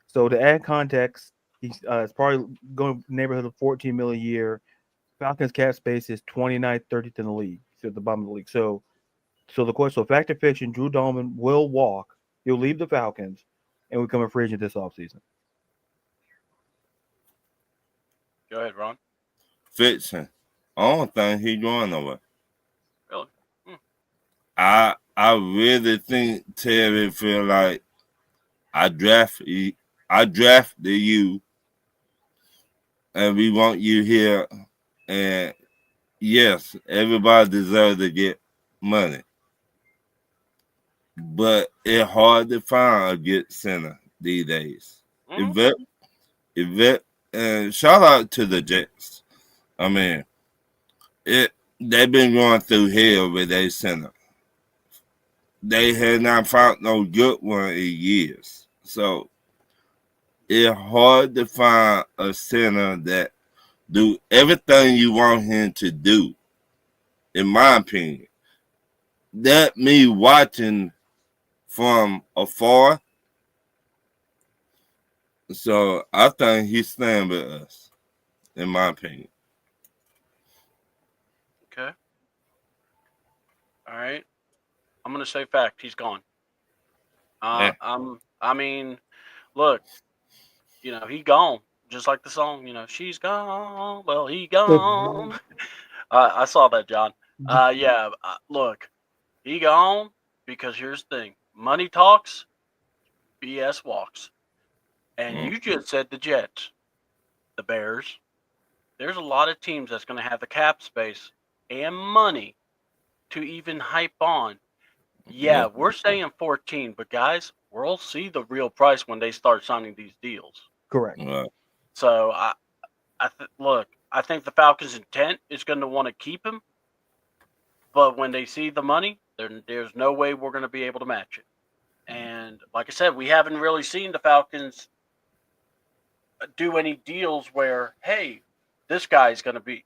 So to add context, he's probably going neighborhood of 14 million a year. Falcons cap space is 29th, 30th in the league. So at the bottom of the league. So the question, so fact or fiction, Drew Dolman will walk. He'll leave the Falcons and become a free agent this offseason. Go ahead, Ron. Fiction. I don't think he's going nowhere. Really? I really think Terry feel like I drafted you, and we want you here. And yes, everybody deserves to get money, but it's hard to find a good center these days. Yvette, and shout out to the Jets. I mean, they've been going through hell with their center. They had not found no good one in years. So it's hard to find a center that do everything you want him to do, in my opinion. That me watching from afar. So I think he's staying with us, in my opinion. Okay. All right. I'm gonna say fact. He's gone. Yeah. I mean, look. He gone. Just like the song. She's gone. Well, he gone. I saw that, John. Yeah. Look, he gone because here's the thing: money talks, BS walks. And you just said the Jets, the Bears. There's a lot of teams that's going to have the cap space and money to even hype on. Yeah, we're saying 14, but guys, we'll see the real price when they start signing these deals. Correct. Right. So look, I think the Falcons' intent is going to want to keep him, but when they see the money, there's no way we're going to be able to match it. And like I said, we haven't really seen the Falcons do any deals where, hey, this guy's going to be,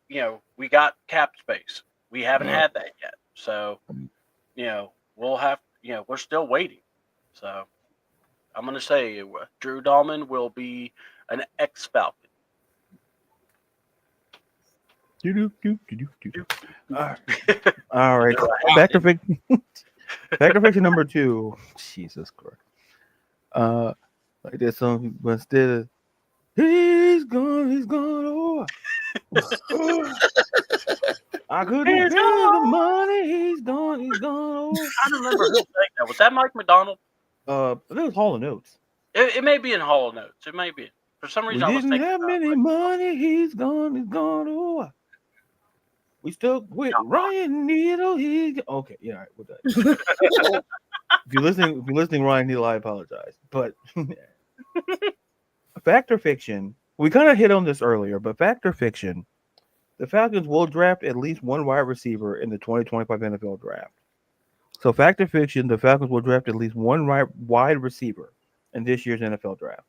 we got cap space. We haven't had that yet. So, we'll have, we're still waiting. So I'm going to say Drew Dolman will be an ex-Falcon. All right. Fact or fiction. Fact or fiction number 2. Jesus Christ. Like this song, but instead of He's gone. He's gone. Oh. I couldn't He's pay gone. the money. He's gone. He's gone. Oh. I don't remember who sang that. Was that Mike McDonald? I think it was Hall of Notes. It may be in Hall of Notes. It may be. For some We reason, I was didn't thinking have many money. He's gone. He's gone. Oh. We stuck with Ryan Needle. Okay. Yeah. All right. We're done. If you're listening, Ryan Needle, I apologize. But fact or fiction? We kind of hit on this earlier, but fact or fiction? The Falcons will draft at least one wide receiver in the 2025 NFL draft. So, fact or fiction, the Falcons will draft at least one wide receiver in this year's NFL draft.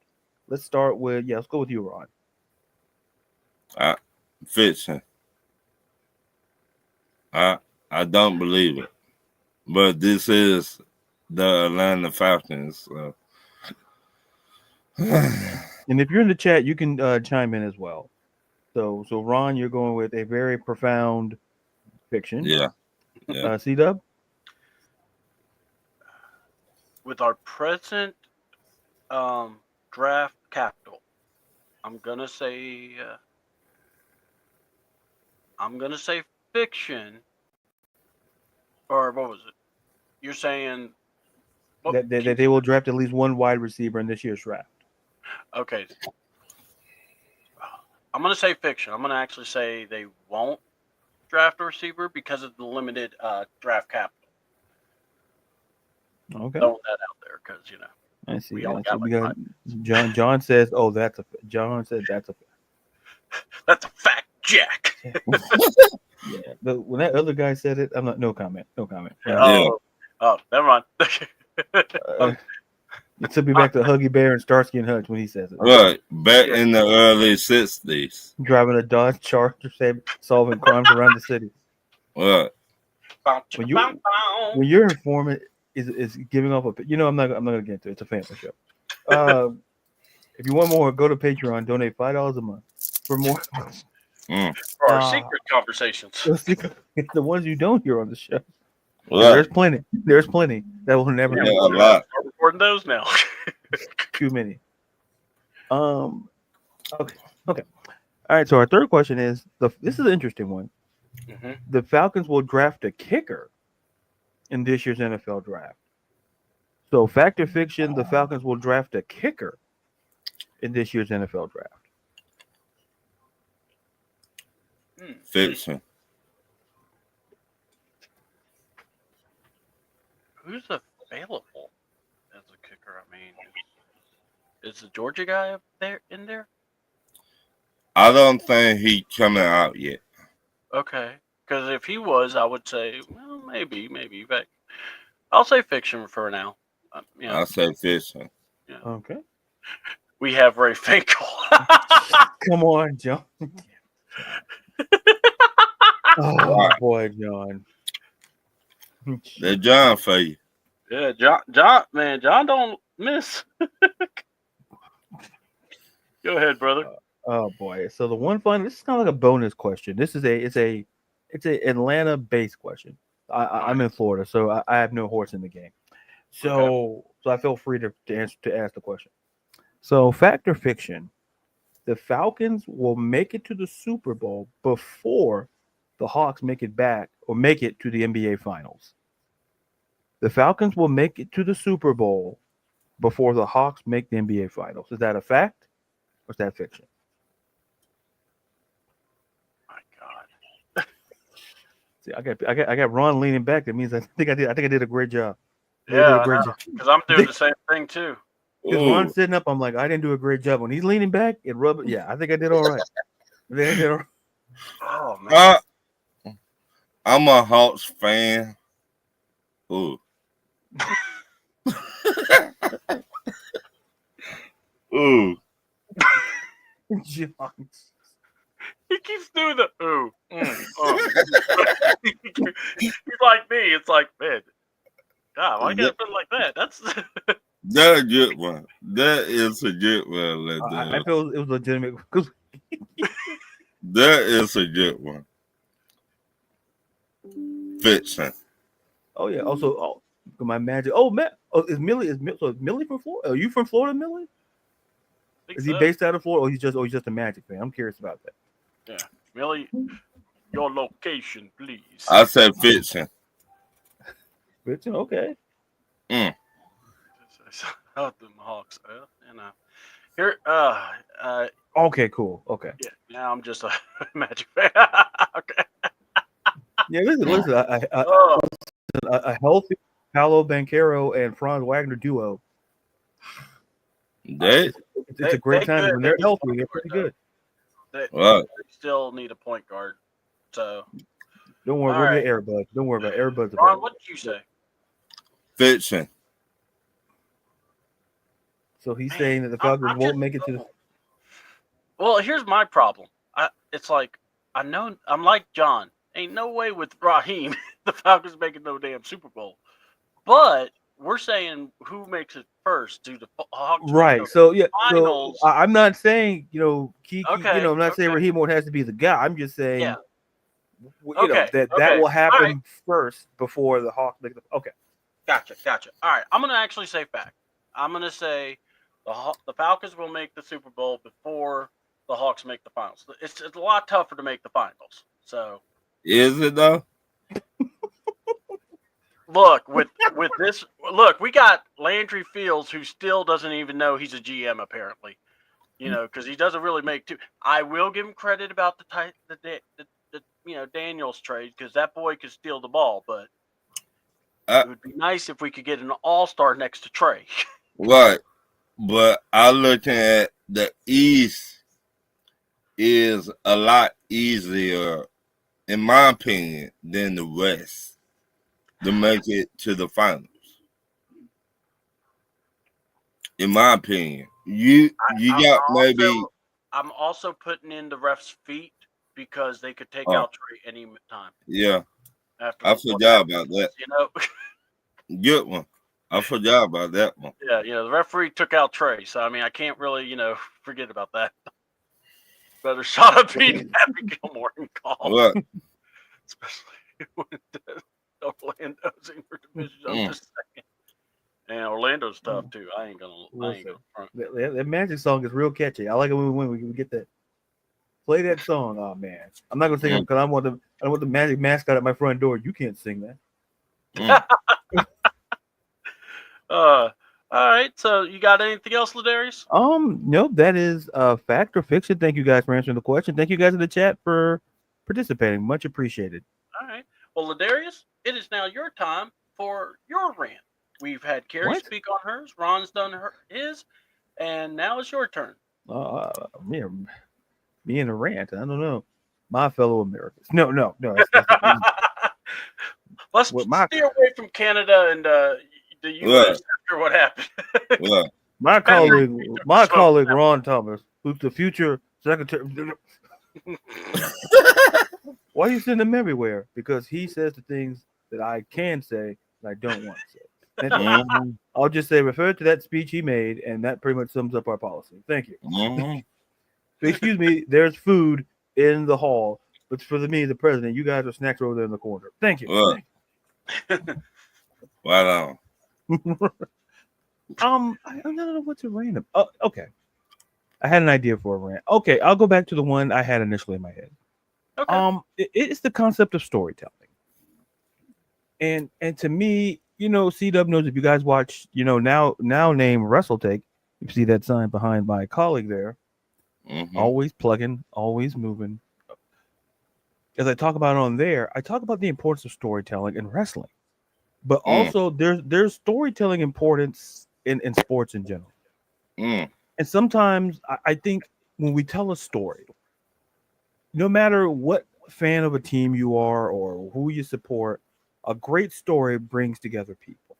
Let's start with, let's go with you, Ron. Fiction. I don't believe it. But this is the Atlanta Falcons. So. And if you're in the chat, you can chime in as well. So Ron, you're going with a very profound fiction. Yeah. CDouble? with our present draft capital, I'm gonna say fiction. Or what was it? You're saying That they will draft at least one wide receiver in this year's draft. Okay. I'm going to say fiction. I'm going to actually say they won't draft a receiver because of the limited draft capital. Okay. Throwing that out there because, I see. we all got we got John says, "Oh, John said that's a that's a fact, Jack." Yeah, but when that other guy said it, I'm not. No comment. Yeah. Oh, never mind. It took me back to Huggy Bear and Starsky and Hutch when he says it. Right. Back in the early 60s. Driving a Dodge Charger, solving crimes around the city. Right. When your informant is giving off I'm not gonna get into it. It's a family show. If you want more, go to Patreon. Donate $5 a month for more. For our secret conversations. The ones you don't hear on the show. Right. There's plenty. That will never Yeah, happen. a lot. We're recording those now. Too many. Okay. All right. So our third question is this is an interesting one. Mm-hmm. The Falcons will draft a kicker in this year's NFL draft. So, fact or fiction, the Falcons will draft a kicker in this year's NFL draft. Fiction. Who's available as a kicker? I mean, is the Georgia guy up there in there? I don't think he's coming out yet. Okay, because if he was, I would say, well, maybe. But I'll say fiction for now. I say fiction. Yeah. Okay. We have Ray Finkel. Come on, John. Oh boy, John. They're John for you. Yeah, John don't miss. Go ahead, brother. Oh boy. So the one fun. This is kind of like a bonus question. This is it's a Atlanta-based question. I'm in Florida, so I have no horse in the game. So I feel free to ask the question. So, fact or fiction, the Falcons will make it to the Super Bowl before the Hawks make it back or make it to the NBA Finals. The Falcons will make it to the Super Bowl before the Hawks make the NBA Finals. Is that a fact or is that fiction? My God. See, I got Ron leaning back. That means I think I did a great job. Yeah, because I'm doing the same thing too. Because Ron's sitting up, I'm like, I didn't do a great job. When he's leaning back, it rubs. Yeah, I think I did all right. Oh man, I'm a Hawks fan. Ooh. Ooh. John. he keeps doing the ooh. He's like me. It's like, man, God, why you gotta put it like that? That's That's a good one. That is a good one. I feel it was legitimate. That is a good one. Fiction. Oh yeah. Also, my magic. Oh man. Oh, is Millie from Florida? Are you from Florida, Millie? Is he based out of Florida, or he's just a Magic fan? I'm curious about that. Yeah, Millie, your location, please. I said fiction. Fiction, okay. Out them Hawks, here. Okay, cool. Okay. Yeah, now I'm just a Magic fan. Okay. Yeah, listen. A healthy Paolo Banchero and Franz Wagner duo. They It's a great time when they're healthy. They're pretty good. They still need a point guard. So don't worry, we'll get Airbud. Don't worry about Airbud. Ron, what did you say? fiction. So he's saying that the Falcons won't make it to the. Well, here's my problem. It's like I know I'm like John. Ain't no way with Raheem the Falcons making no damn Super Bowl. But we're saying who makes it first? Do the Hawks? Right. So yeah. Finals? So I'm not saying Kiki. Okay, I'm not saying Raheem has to be the guy. I'm just saying. Yeah. That will happen first before the Hawks make the. Okay. Gotcha. All right. I'm gonna actually say fact. I'm gonna say the Falcons will make the Super Bowl before the Hawks make the finals. It's a lot tougher to make the finals. So. Is it though? Look, with this, we got Landry Fields, who still doesn't even know he's a GM apparently, because he doesn't really make two. I will give him credit about the Daniels trade, because that boy could steal the ball, but it would be nice if we could get an all-star next to Trey. Right, but I look at the East is a lot easier, in my opinion, than the West to make it to the finals. In my opinion, I'm also putting in the refs' feet because they could take out Trey any time. Yeah, I forgot about that. Good one. I forgot about that one. Yeah, the referee took out Trey, so I mean, I can't really, forget about that. Better shot up beating Happy Gilmore and call. What? Especially when Orlando's in your division. I'm just saying. And Orlando's tough too. I ain't gonna front. That Magic song is real catchy. I like it when we win. We can get that. Play that song. Oh man, I'm not gonna sing it because I want the Magic mascot at my front door. You can't sing that. All right. So you got anything else, LaDarius? Nope. That is fact or fiction. Thank you guys for answering the question. Thank you guys in the chat for participating. Much appreciated. All right. Well, LaDarius, it is now your time for your rant. We've had Carrie speak on hers. Ron's done his, and now it's your turn. Me and a rant. I don't know. My fellow Americans. No. Let's stay away from Canada and the U.S. after what happened. My colleague Ron Thomas, who's the future secretary. Why are you sending him everywhere? Because he says the things that I can say and I don't want to say. I'll just say refer to that speech he made, and that pretty much sums up our policy. Thank you. Excuse me, there's food in the hall, but for me, the president, you guys are snacks over there in the corner. Thank you. Right on. I don't know what's a random. Oh, okay. I had an idea for a rant. Okay, I'll go back to the one I had initially in my head. Okay. It's the concept of storytelling. And to me, CDouble knows, if you guys watch, now named WrestleTake, you see that sign behind my colleague there. Mm-hmm. Always plugging, always moving. As I talk about on there, I talk about the importance of storytelling in wrestling. But also there's storytelling importance in sports in general. And sometimes I think when we tell a story, no matter what fan of a team you are or who you support, a great story brings together people.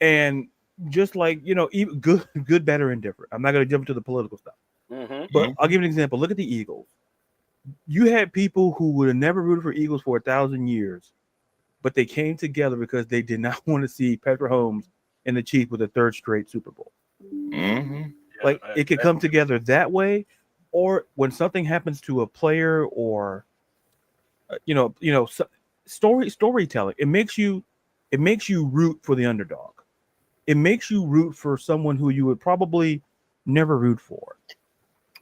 And just like, even good, better, and different. I'm not going to jump into the political stuff. Mm-hmm. But I'll give you an example. Look at the Eagles. You had people who would have never rooted for Eagles for 1,000 years, but they came together because they did not want to see Patrick Mahomes and the Chiefs with a third straight Super Bowl. Mm-hmm. Like, it could come together that way, or when something happens to a player, or storytelling. It makes you root for the underdog. It makes you root for someone who you would probably never root for.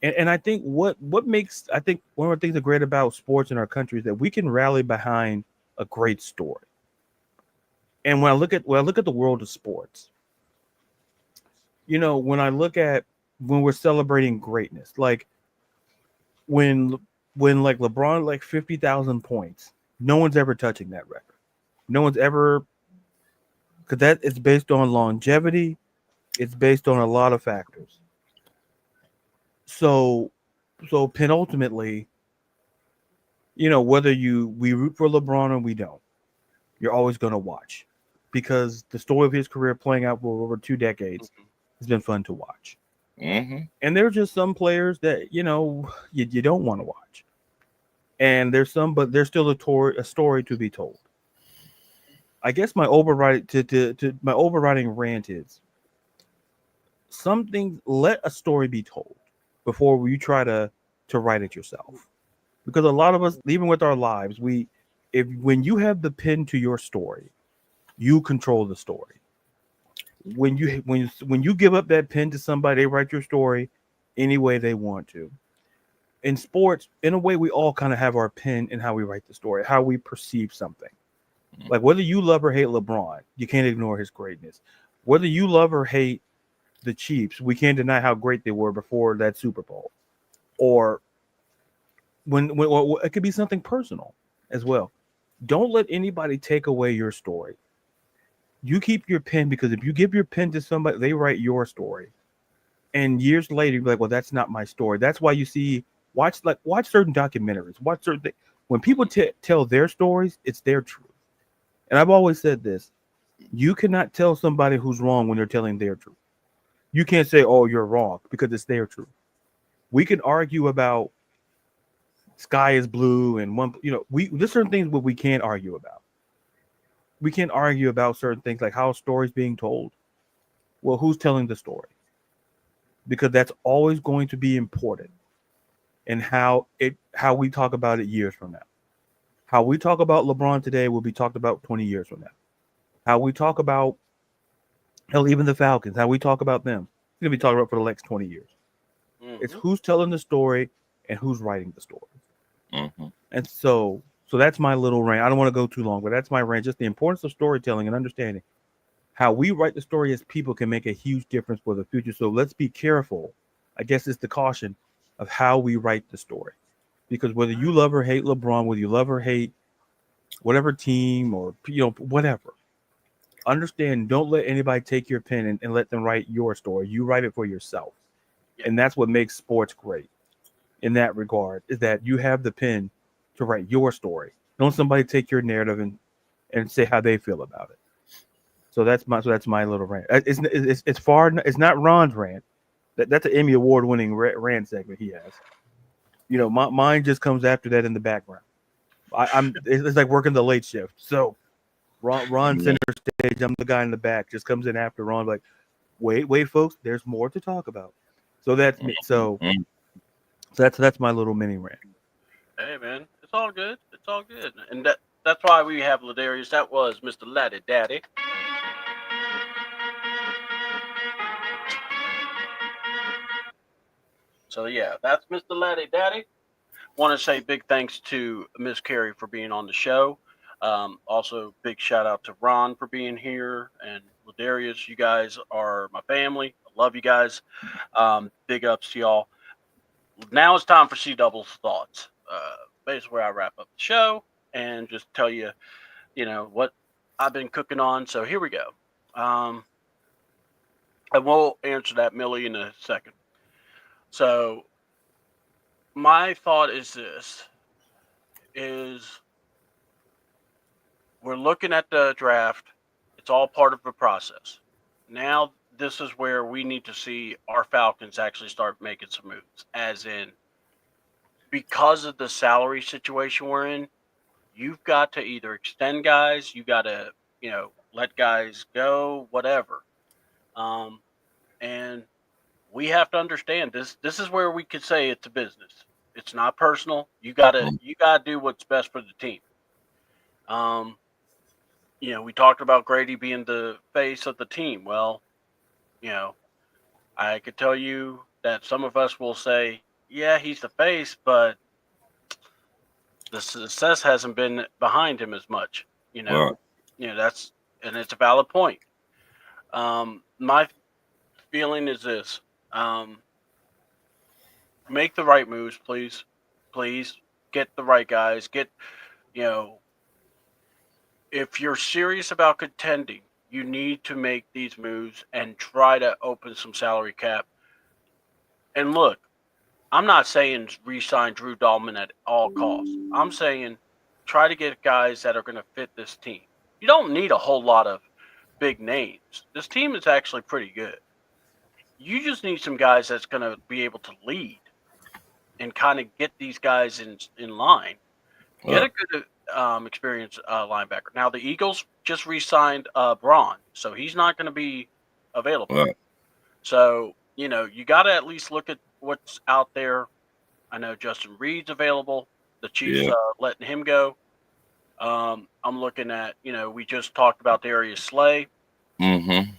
And I think what makes I think one of the things that great about sports in our country is that we can rally behind a great story. And when I look at the world of sports, when I look at when we're celebrating greatness, like when like LeBron like 50,000 points, no one's ever touching that record. No one's ever because that it's based on longevity. It's based on a lot of factors. So penultimately, whether we root for LeBron or we don't, you're always going to watch because the story of his career playing out for over 2 decades has been fun to watch. Mm-hmm. And there are just some players that you don't want to watch, and but there's still a story to be told. I guess my overriding rant is something. Let a story be told before you try to write it yourself, because a lot of us, even with our lives, if when you have the pen to your story, you control the story. When you give up that pen to somebody, they write your story any way they want to. In sports, in a way, we all kind of have our pen in how we write the story, how we perceive something. Like whether you love or hate LeBron, you can't ignore his greatness. Whether you love or hate the Chiefs, we can't deny how great they were before that Super Bowl. Or or it could be something personal as well. Don't let anybody take away your story. You keep your pen because if you give your pen to somebody, they write your story. And years later, you're like, well, that's not my story. That's why you watch certain documentaries, watch certain things. When people tell their stories, it's their truth. And I've always said this: you cannot tell somebody who's wrong when they're telling their truth. You can't say, "Oh, you're wrong," because it's their truth. We can argue about sky is blue and there's certain things what we can't argue about. We can't argue about certain things like how a story's being told. Well, who's telling the story? Because that's always going to be important in how we talk about it years from now. How we talk about LeBron today will be talked about 20 years from now. How we talk about hell, even the Falcons, how we talk about them, it's gonna be talked about for the next 20 years. Mm-hmm. It's who's telling the story and who's writing the story. Mm-hmm. And so that's my little rant. I don't want to go too long, but that's my rant. Just the importance of storytelling and understanding how we write the story as people can make a huge difference for the future. So let's be careful. I guess it's the caution of how we write the story. Because whether you love or hate LeBron, whether you love or hate whatever team or whatever, understand, don't let anybody take your pen and let them write your story. You write it for yourself. Yeah. And that's what makes sports great in that regard, is that you have the pen to write your story. Don't somebody take your narrative and say how they feel about it. So that's my little rant. It's not Ron's rant. That's an Emmy Award winning rant segment he has. Mine just comes after that in the background. It's like working the late shift. So Ron center stage. I'm the guy in the back. Just comes in after Ron. Like, wait, folks. There's more to talk about. So that's me. So that's my little mini rant. Hey man, it's all good. It's all good, and that's why we have LaDarius. That was Mr. Laddie Daddy. So yeah, that's Mr. Laddie Daddy. Want to say big thanks to Miss Carrie for being on the show. Also, big shout out to Ron for being here and LaDarius. You guys are my family. I love you guys. Big ups to y'all. Now it's time for CDouble's thoughts. Basically, where I wrap up the show and just tell you, what I've been cooking on. So here we go. And we'll answer that, Millie, in a second. So my thought is this: is we're looking at the draft. It's all part of the process. Now, this is where we need to see our Falcons actually start making some moves. As in, because of the salary situation we're in, you've got to either extend guys, you got to, let guys go, whatever. And we have to understand this. This is where we could say it's a business. It's not personal. You gotta do what's best for the team. Um, we talked about Grady being the face of the team. Well, you know, I could tell you that some of us will say, yeah, he's the face, but the success hasn't been behind him as much. Right. That's, and it's a valid point. My feeling is this: make the right moves, please, please get the right guys. Get, you know, if you're serious about contending, you need to make these moves and try to open some salary cap. And look, I'm not saying re-sign Drew Dahlman at all costs. I'm saying try to get guys that are going to fit this team. You don't need a whole lot of big names. This team is actually pretty good. You just need some guys that's going to be able to lead and kind of get these guys in line. Get a good experienced linebacker. Now the Eagles just re-signed Braun, so he's not going to be available. Right. So you got to at least look at what's out there. I know Justin Reed's available. The Chiefs Yeah. letting him go. I'm looking at we just talked about Darius Slay. Mm-hmm.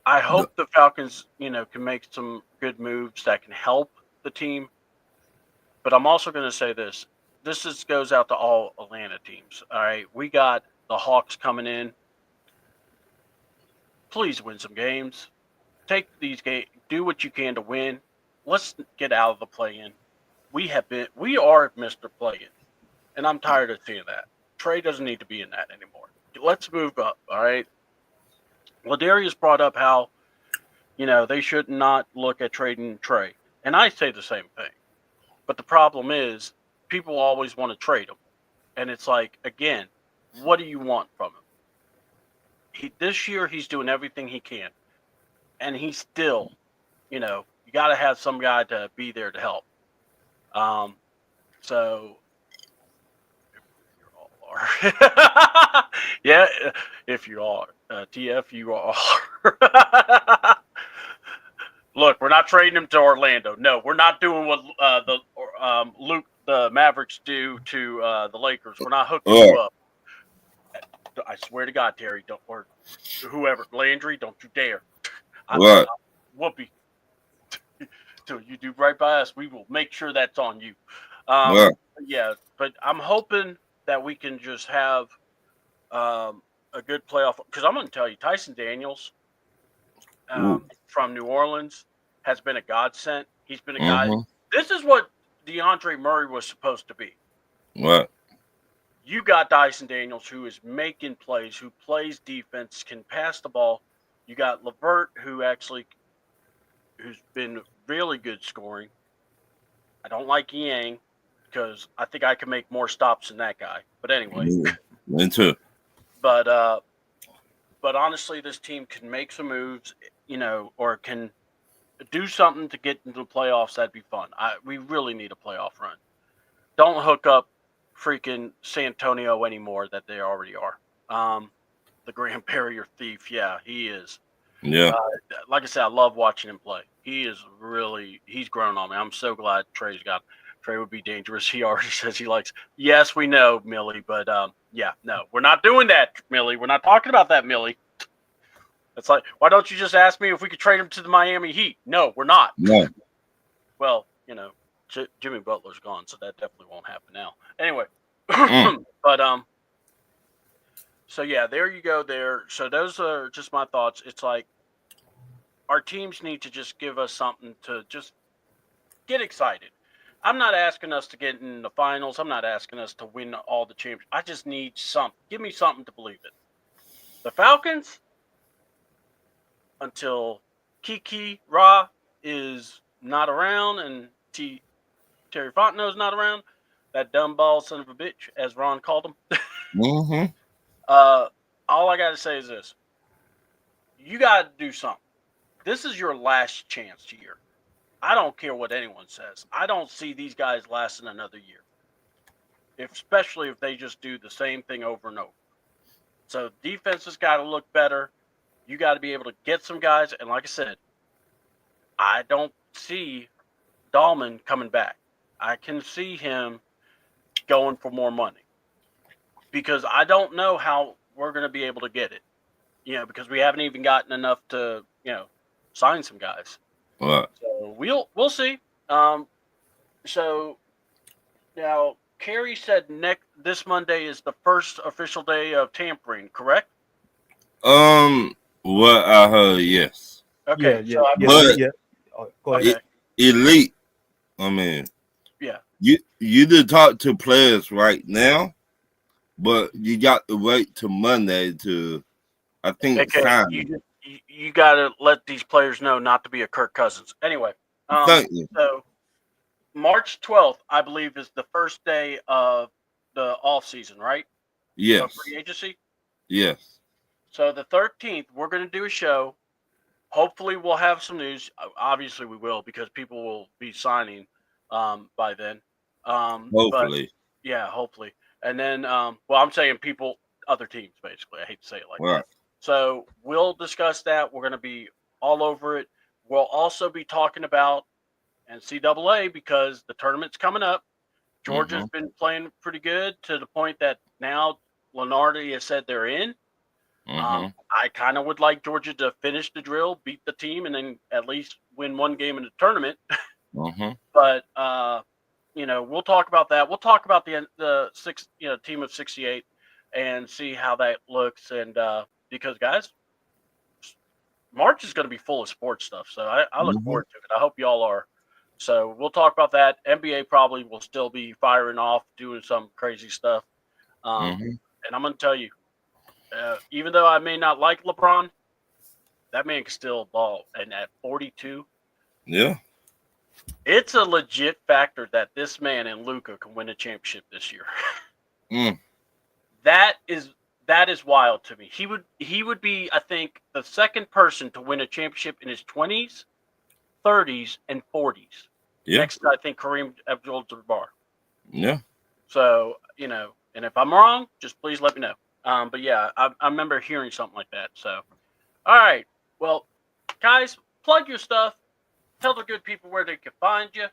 I hope the Falcons can make some good moves that can help the team. But I'm also going to say this. This goes out to all Atlanta teams. All right, we got the Hawks coming in. Please win some games. Take these games. Do what you can to win. Let's get out of the play-in. We are Mr. Play-in, and I'm tired of seeing that. Trey doesn't need to be in that anymore. Let's move up. All right. LaDarius brought up how they should not look at trading Trey, and I say the same thing. But the problem is, people always want to trade him. And it's like, again, what do you want from him? This year, he's doing everything he can. And he's still, you got to have some guy to be there to help. So, you all are. Yeah, if you are. TF, you are. Look, we're not trading him to Orlando. No, we're not doing what the Mavericks do to the Lakers. We're not hooking you up. I swear to God, Terry, or whoever, Landry, don't you dare. Whoopee. Till you do right by us, we will make sure that's on you. Yeah, but I'm hoping that we can just have a good playoff. Because I'm going to tell you, Tyson Daniels from New Orleans has been a godsend. He's been a guy. This is what DeAndre Murray was supposed to be. What? You got Dyson Daniels, who is making plays, who plays defense, can pass the ball. You got Levert, who's been really good scoring. I don't like Yang because I think I can make more stops than that guy. But anyway, me too. But honestly, this team can make some moves, or can do something to get into the playoffs. That'd be fun. We really need a playoff run. Don't hook up freaking San Antonio anymore that they already are. The Grand Barrier Thief, yeah, he is. Yeah. Like I said, I love watching him play. He's grown on me. I'm so glad Trey would be dangerous. He already says he likes. Yes, we know, Millie, but yeah, no, we're not doing that, Millie. We're not talking about that, Millie. It's like, why don't you just ask me if we could trade him to the Miami Heat? No, we're not. No. Well, Jimmy Butler's gone, so that definitely won't happen now. Anyway, but so yeah, there you go. There. So those are just my thoughts. It's like our teams need to just give us something to just get excited. I'm not asking us to get in the finals. I'm not asking us to win all the championships. I just need something. Give me something to believe in. The Falcons, until Kiki Ra is not around and Terry Fontenot's not around, that dumb ball son of a bitch, as Ron called him. All I got to say is this. You got to do something. This is your last chance year. I don't care what anyone says. I don't see these guys lasting another year, especially if they just do the same thing over and over. So defense has got to look better. You got to be able to get some guys. And like I said, I don't see Dahlman coming back. I can see him going for more money because I don't know how we're going to be able to get it. because we haven't even gotten enough to sign some guys. Right. So we'll see. So now Carrie said this Monday is the first official day of tampering, correct? What I heard, yes. Okay, Yeah. so I Yeah. believe. Yeah. Oh, go ahead. Okay. Elite. I mean, Yeah. you did talk to players right now, but you got to wait till Monday to, I think, Okay, sign. you got to let these players know not to be a Kirk Cousins. Anyway, Thank you. so March 12th, I believe, is the first day of the off season, right? Yes. Of free agency. Yes. So the 13th, we're going to do a show. Hopefully, we'll have some news. Obviously, we will because people will be signing by then. But Hopefully. yeah, hopefully. And then, well, I'm saying people, other teams, basically. I hate to say it like Right. that. So we'll discuss that. We're going to be all over it. We'll also be talking about NCAA because the tournament's coming up. Georgia's been playing pretty good to the point that now Lenardi has said they're in. I kind of would like Georgia to finish the drill, beat the team, and then at least win one game in the tournament. But we'll talk about that. We'll talk about the team of 68 and see how that looks. And because guys, March is going to be full of sports stuff, so I look forward to it. I hope y'all are. So we'll talk about that. NBA probably will still be firing off, doing some crazy stuff. And I'm going to tell you, even though I may not like LeBron, that man can still ball. And at 42, yeah, it's a legit factor that this man and Luka can win a championship this year. That is wild to me. He would be, I think, the second person to win a championship in his 20s, 30s, and 40s. Yeah. Next, I think Kareem Abdul-Jabbar. Yeah. So, and if I'm wrong, just please let me know. But yeah, I remember hearing something like that. So, all right. Well, guys, plug your stuff. Tell the good people where they can find you,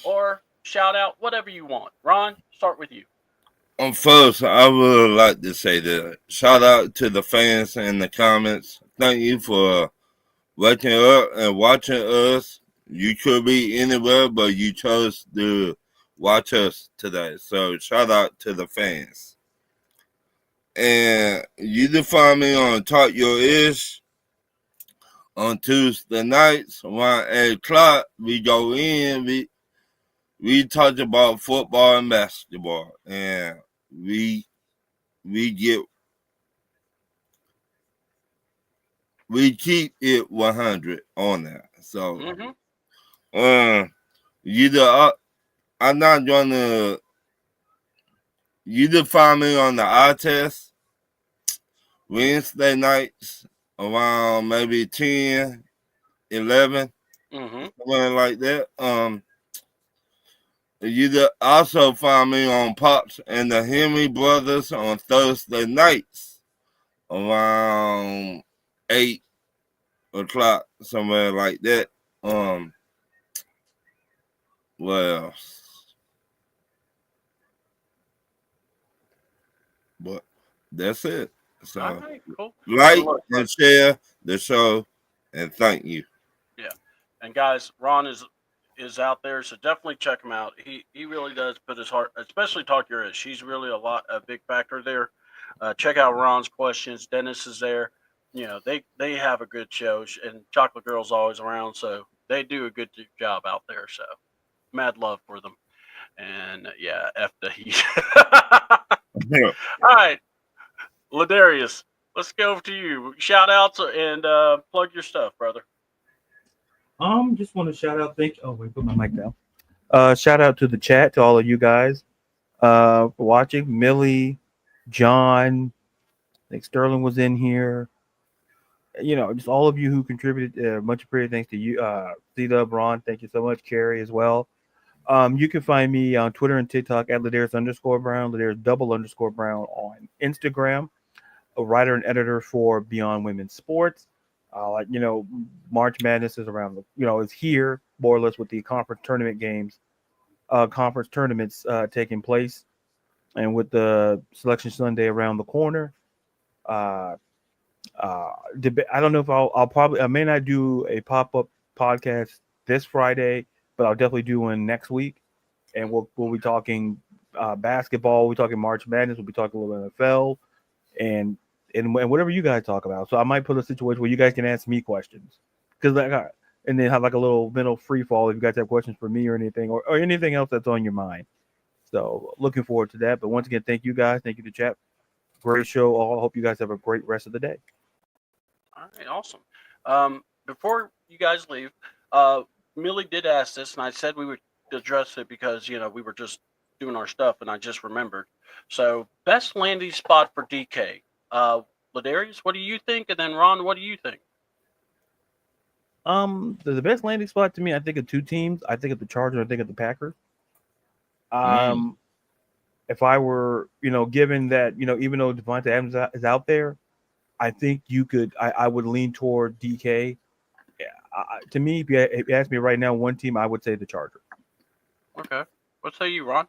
or shout out whatever you want. Ron, start with you. First, I would like to say that shout out to the fans in the comments. Thank you for waking up and watching us. You could be anywhere, but you chose to watch us today. So shout out to the fans. And you can find me on Talk Your Ish on Tuesday nights around 8 o'clock. We go in, we talk about football and basketball, and we keep it 100 on that. So I'm not gonna. You can find me on the eye test Wednesday nights around maybe 10, 11, something like that. You can also find me on Pops and the Henry Brothers on Thursday nights around 8 o'clock, somewhere like that. Well, but that's it. So, all right, cool. Like and share the show, and thank you. Yeah, and guys, Ron is out there, so definitely check him out. He really does put his heart, especially Talk Your Ish. He's really a big factor there. Check out Ron's questions. Dennis is there. They have a good show, and Chocolate Girl's always around, so they do a good job out there. So mad love for them. And yeah, F the heat. All right, LaDarius, let's go to you. Shout outs and plug your stuff, brother. Just want to shout out. Put my mic down. Shout out to the chat, to all of you guys for watching. Millie, John, I think Sterling was in here. Just all of you who contributed. Much appreciated. Thanks to you, CDouble, Ron. Thank you so much, Carrie, as well. You can find me on Twitter and TikTok at LaDarius_Brown, LaDarius_Brown on Instagram. A writer and editor for Beyond Women's Sports. March Madness is around is here more or less with the conference tournaments taking place, and with the Selection Sunday around the corner. I don't know if I may not do a pop-up podcast this Friday, but I'll definitely do one next week, and we'll be talking basketball. We're talking March Madness. We'll be talking a little NFL, and whatever you guys talk about. So I might put a situation where you guys can ask me questions, because and then have like a little mental free fall if you guys have questions for me or anything or anything else that's on your mind. So looking forward to that. But once again, thank you guys. Thank you to chat. Great show. All. Hope you guys have a great rest of the day. All right, awesome. Before you guys leave, Millie did ask this, and I said we would address it because we were just doing our stuff, and I just remembered. So, best landing spot for DK. LaDarius, what do you think? And then Ron, what do you think? The best landing spot to me, I think of two teams. I think of the Chargers. I think of the Packers. If I were, given that, even though Devontae Adams is out there, I think I would lean toward DK. To me, if you ask me right now, one team, I would say the Chargers. Okay. What say you, Ron?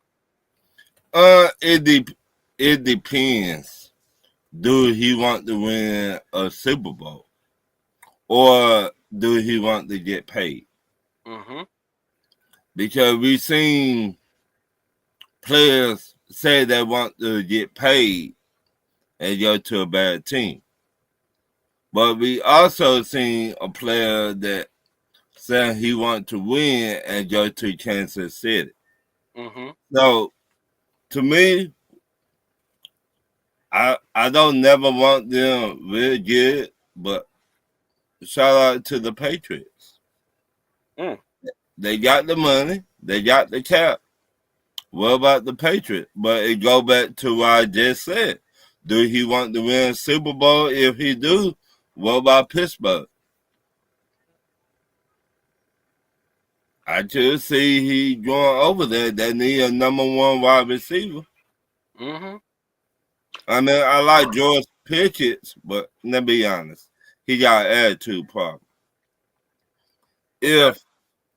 It depends. Do he want to win a Super Bowl? Or do he want to get paid? Mm-hmm. Because we've seen players say they want to get paid and go to a bad team. But we also seen a player that said he want to win and go to Kansas City. Mm-hmm. So, to me, I don't never want them really good, but shout out to the Patriots. They got the money, they got the cap. What about the Patriots? But it go back to what I just said. Do he want to win Super Bowl? If he do, what about Pittsburgh? I just see he going over there. They need a number one wide receiver. Mm-hmm. I mean, I like George Pickens, but let's be honest, he got an attitude problem. If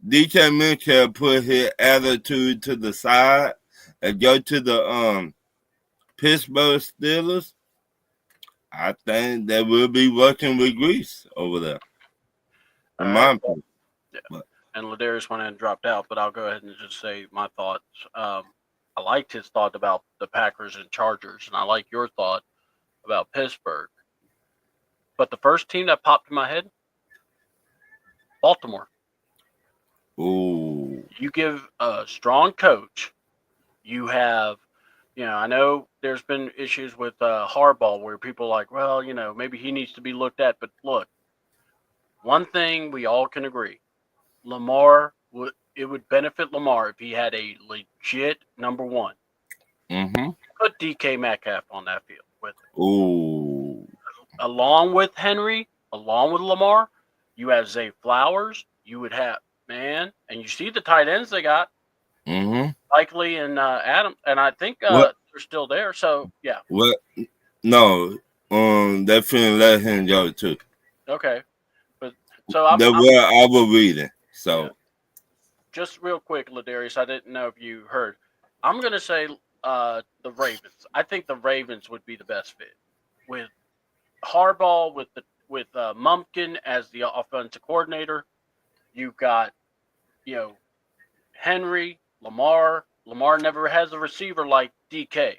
DK Metcalf put his attitude to the side and go to the Pittsburgh Steelers, I think they will be working with Grease over there. In my opinion. And LaDarius went and dropped out, but I'll go ahead and just say my thoughts. I liked his thought about the Packers and Chargers, and I like your thought about Pittsburgh. But the first team that popped in my head, Baltimore. Ooh. You give a strong coach. You have, I know there's been issues with Harbaugh where people are like, well, maybe he needs to be looked at. But look, one thing we all can agree, it would benefit Lamar if he had a legit number one. Mm-hmm. Put DK Metcalf on that field with him. Ooh. Along with Henry, along with Lamar, you have Zay Flowers. You would have, and you see the tight ends they got. Mm-hmm. Likely and Adam, and I think they're still there. So yeah. What? No. They finna let him go too. Okay, but so I was reading. So. Yeah. Just real quick, LaDarius, I didn't know if you heard. I'm gonna say the Ravens. I think the Ravens would be the best fit with Harbaugh, with Mumpkin as the offensive coordinator. You've got, Henry, Lamar. Lamar never has a receiver like DK.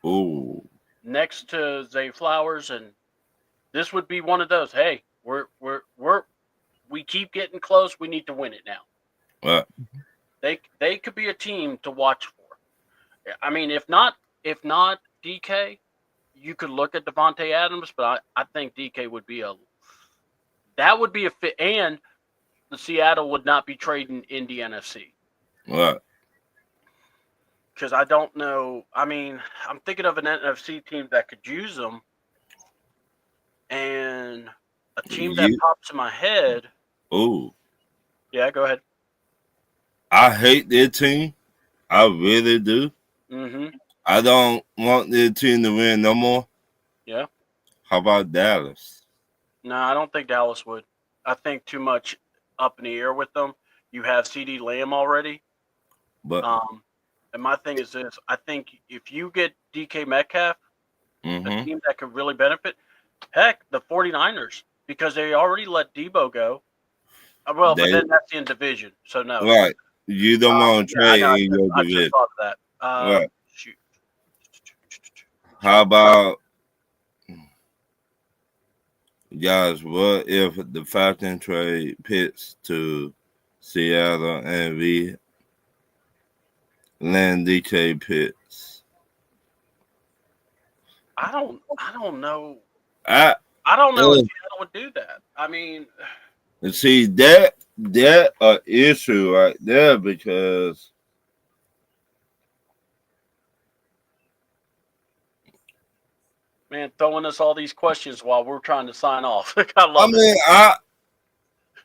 Ooh. Next to Zay Flowers, and this would be one of those. Hey, we keep getting close. We need to win it now. What? They could be a team to watch for. I mean, if not DK, you could look at Devontae Adams, but I think DK would be a fit, and the Seattle would not be trading in the NFC. What? Because I don't know. I mean, I'm thinking of an NFC team that could use them, and a team that pops in my head. Ooh. Yeah, go ahead. I hate their team. I really do. Mm-hmm. I don't want their team to win no more. Yeah. How about Dallas? No, I don't think Dallas would. I think too much up in the air with them. You have CD Lamb already. But and my thing is this: I think if you get DK Metcalf, a team that could really benefit. Heck, the 49ers, because they already let Debo go. Well, but They then that's in division, so no. right. You don't want to Yeah, I know. trade in your I just division. thought of that. Right. Shoot. How about guys? What if the Falcons trade Pitts to Seattle and we land DK Pitts? I don't know. I I don't know if Seattle would do that. I mean, see that issue right there because man, throwing us all these questions while we're trying to sign off. I love it. mean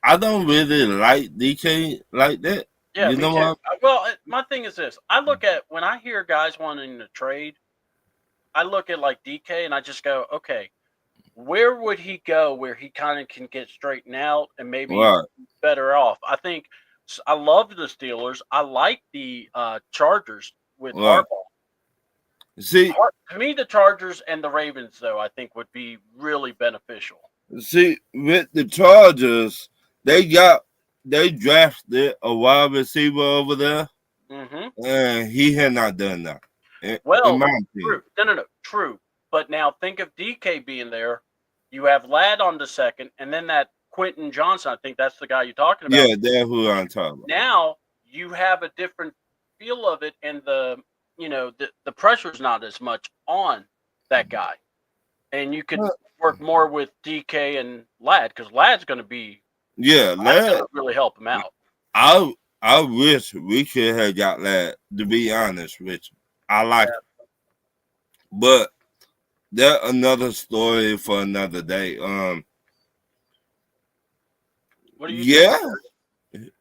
I don't really like DK like that. Yeah, You me know too. what? Well, my thing is this: I look at when I hear guys wanting to trade, I look at like DK and I just go, okay, where would he go where he kind of can get straightened out and maybe Right. better off? I think I love the Steelers. I like the Chargers with Right. Harbaugh. See, To me, the Chargers and the Ravens, though, I think would be really beneficial. with the Chargers, they drafted a wide receiver over there, Mm-hmm. and he had not done that. In Well, my opinion. true. No, true. But now think of DK being there. You have Ladd on the second, and then that Quentin Johnson. I think that's the guy you're talking about. Yeah, that's who I'm talking about. Now you have a different feel of it, and the pressure's not as much on that guy, and you could work more with DK and Ladd because Ladd's going to be Ladd gonna really help him out. I wish we could have got Ladd, to be honest with you. I like it. But that's another story for another day. What do you think?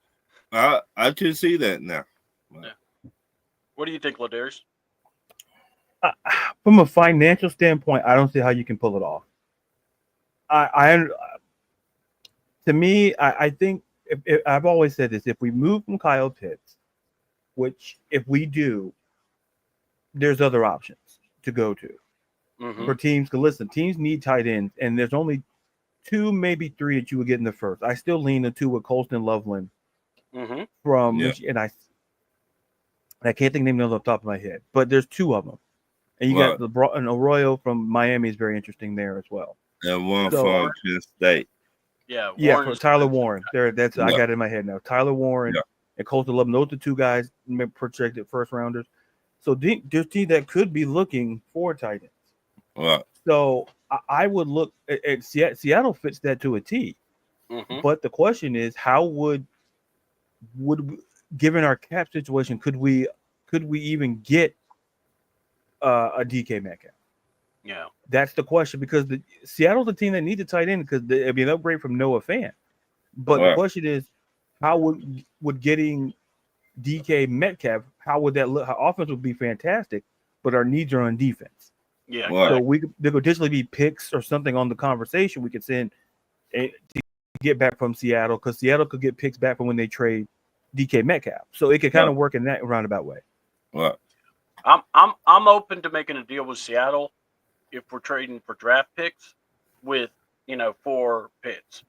I can see that now. Yeah. What do you think, LaDarius? From a financial standpoint, I don't see how you can pull it off. To me, I think if I've always said this: if we move from Kyle Pitts, which if we do, there's other options to go to for teams. To listen, teams need tight ends, and there's only 2, maybe 3 that you would get in the first. I still lean the 2 with Colston Loveland from Michigan, and I can't think of the name off the top of my head, but there's 2 of them. And you got an Arroyo from Miami is very interesting there as well. And one from Penn State. Yeah, for Tyler Warren. I got it in my head now. Tyler Warren and Colton Love. Those are the 2 guys projected first rounders. So there's a team that could be looking for tight ends. Right. So I would look at Seattle fits that to a T. But the question is, how would given our cap situation, could we even get a DK Metcalf? Yeah, that's the question, because Seattle's the team that needs a tight end because it'd be an upgrade from Noah Fant. But the question is, how would getting DK Metcalf, how would that look? How offense would be fantastic, but our needs are on defense. Yeah, so there could potentially be picks or something on the conversation we could send to get back from Seattle, because Seattle could get picks back from when they trade DK Metcalf. So it could kind of work in that roundabout way. Right. I'm open to making a deal with Seattle if we're trading for draft picks with for Pitts.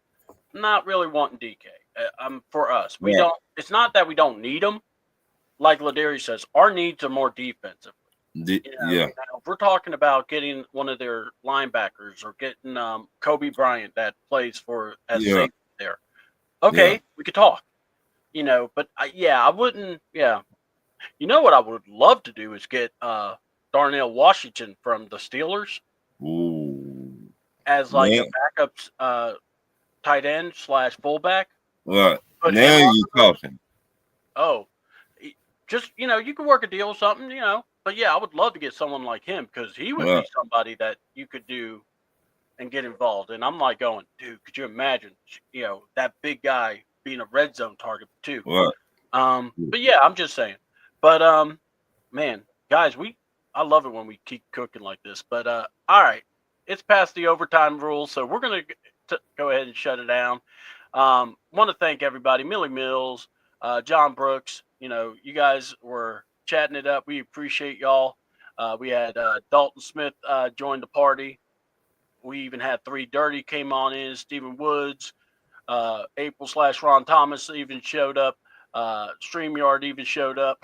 Not really wanting DK. For us, we don't. It's not that we don't need them. Like LaDarius says, our needs are more defensive. If we're talking about getting one of their linebackers or getting Kobe Bryant that plays for safety there, okay, we could talk. But I wouldn't. Yeah, what I would love to do is get Darnell Washington from the Steelers as like a backup tight end / fullback. Right. Now you're talking. Oh, just you can work a deal or something, But yeah, I would love to get someone like him because he would be somebody that you could do and get involved. And I'm like going, dude, could you imagine, that big guy being a red zone target too? Right. But yeah, I'm just saying. But man, guys, I love it when we keep cooking like this. But all right, it's past the overtime rule, so we're gonna go ahead and shut it down. Want to thank everybody, Millie Mills, John Brooks. You guys were chatting it up. We appreciate y'all. We had Dalton Smith join the party. We even had 3 Dirty came on in, Stephen Woods, April/Ron Thomas even showed up. StreamYard even showed up.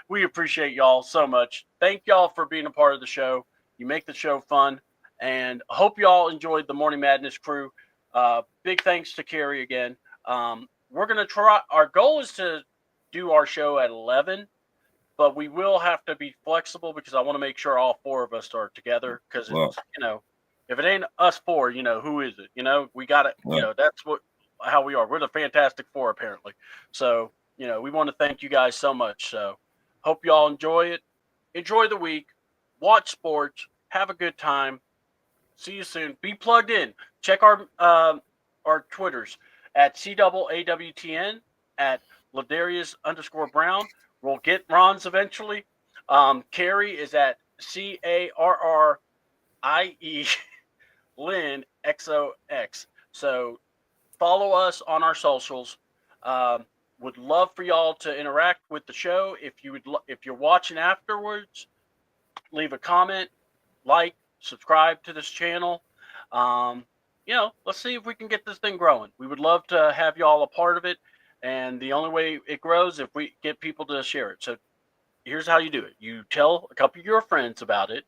We appreciate y'all so much. Thank y'all for being a part of the show. You make the show fun, and I hope y'all enjoyed the Morning Madness crew. Big thanks to Carrie again. We're gonna try. Our goal is to do our show at 11, but we will have to be flexible because I want to make sure all 4 of us are together. Because Well, if it ain't us 4, who is it? We got it. well, That's how we are. We're the Fantastic Four, apparently. So, we want to thank you guys so much. So, hope y'all enjoy it. Enjoy the week. Watch sports. Have a good time. See you soon. Be plugged in. Check our Twitters at CDoubleAWTN, at LaDarius_Brown. We'll get Ron's eventually. Carrie is at CARRIE Lynn XOX. So follow us on our socials. Would love for y'all to interact with the show. If you're watching afterwards, leave a comment, like, subscribe to this channel. Let's see if we can get this thing growing. We would love to have y'all a part of it, and the only way it grows if we get people to share it. So here's how you do it. You tell a couple of your friends about it,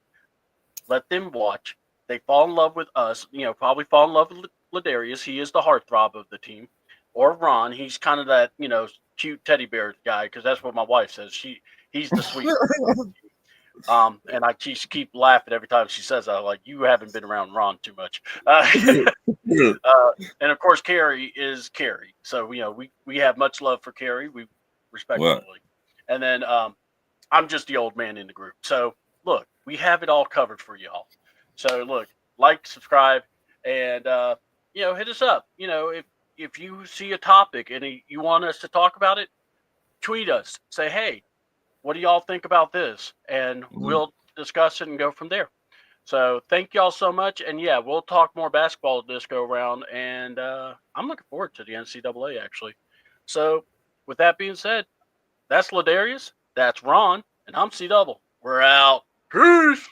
let them watch. They fall in love with us, probably fall in love with LaDarius. He is the heartthrob of the team. Or Ron, he's kind of that, cute teddy bear guy, because that's what my wife says. He's the sweet. And I just keep laughing every time she says that. Like, you haven't been around Ron too much. And of course, Carrie is Carrie. So, we have much love for Carrie. We respect her. And then I'm just the old man in the group. So, look, we have it all covered for y'all. So, look, like, subscribe, and, hit us up. If you see a topic and you want us to talk about it, tweet us. Say, hey, what do y'all think about this? And we'll discuss it and go from there. So thank y'all so much. And yeah, we'll talk more basketball this go around. And I'm looking forward to the NCAA, actually. So with that being said, that's LaDarius, that's Ron, and I'm CDouble. We're out. Peace.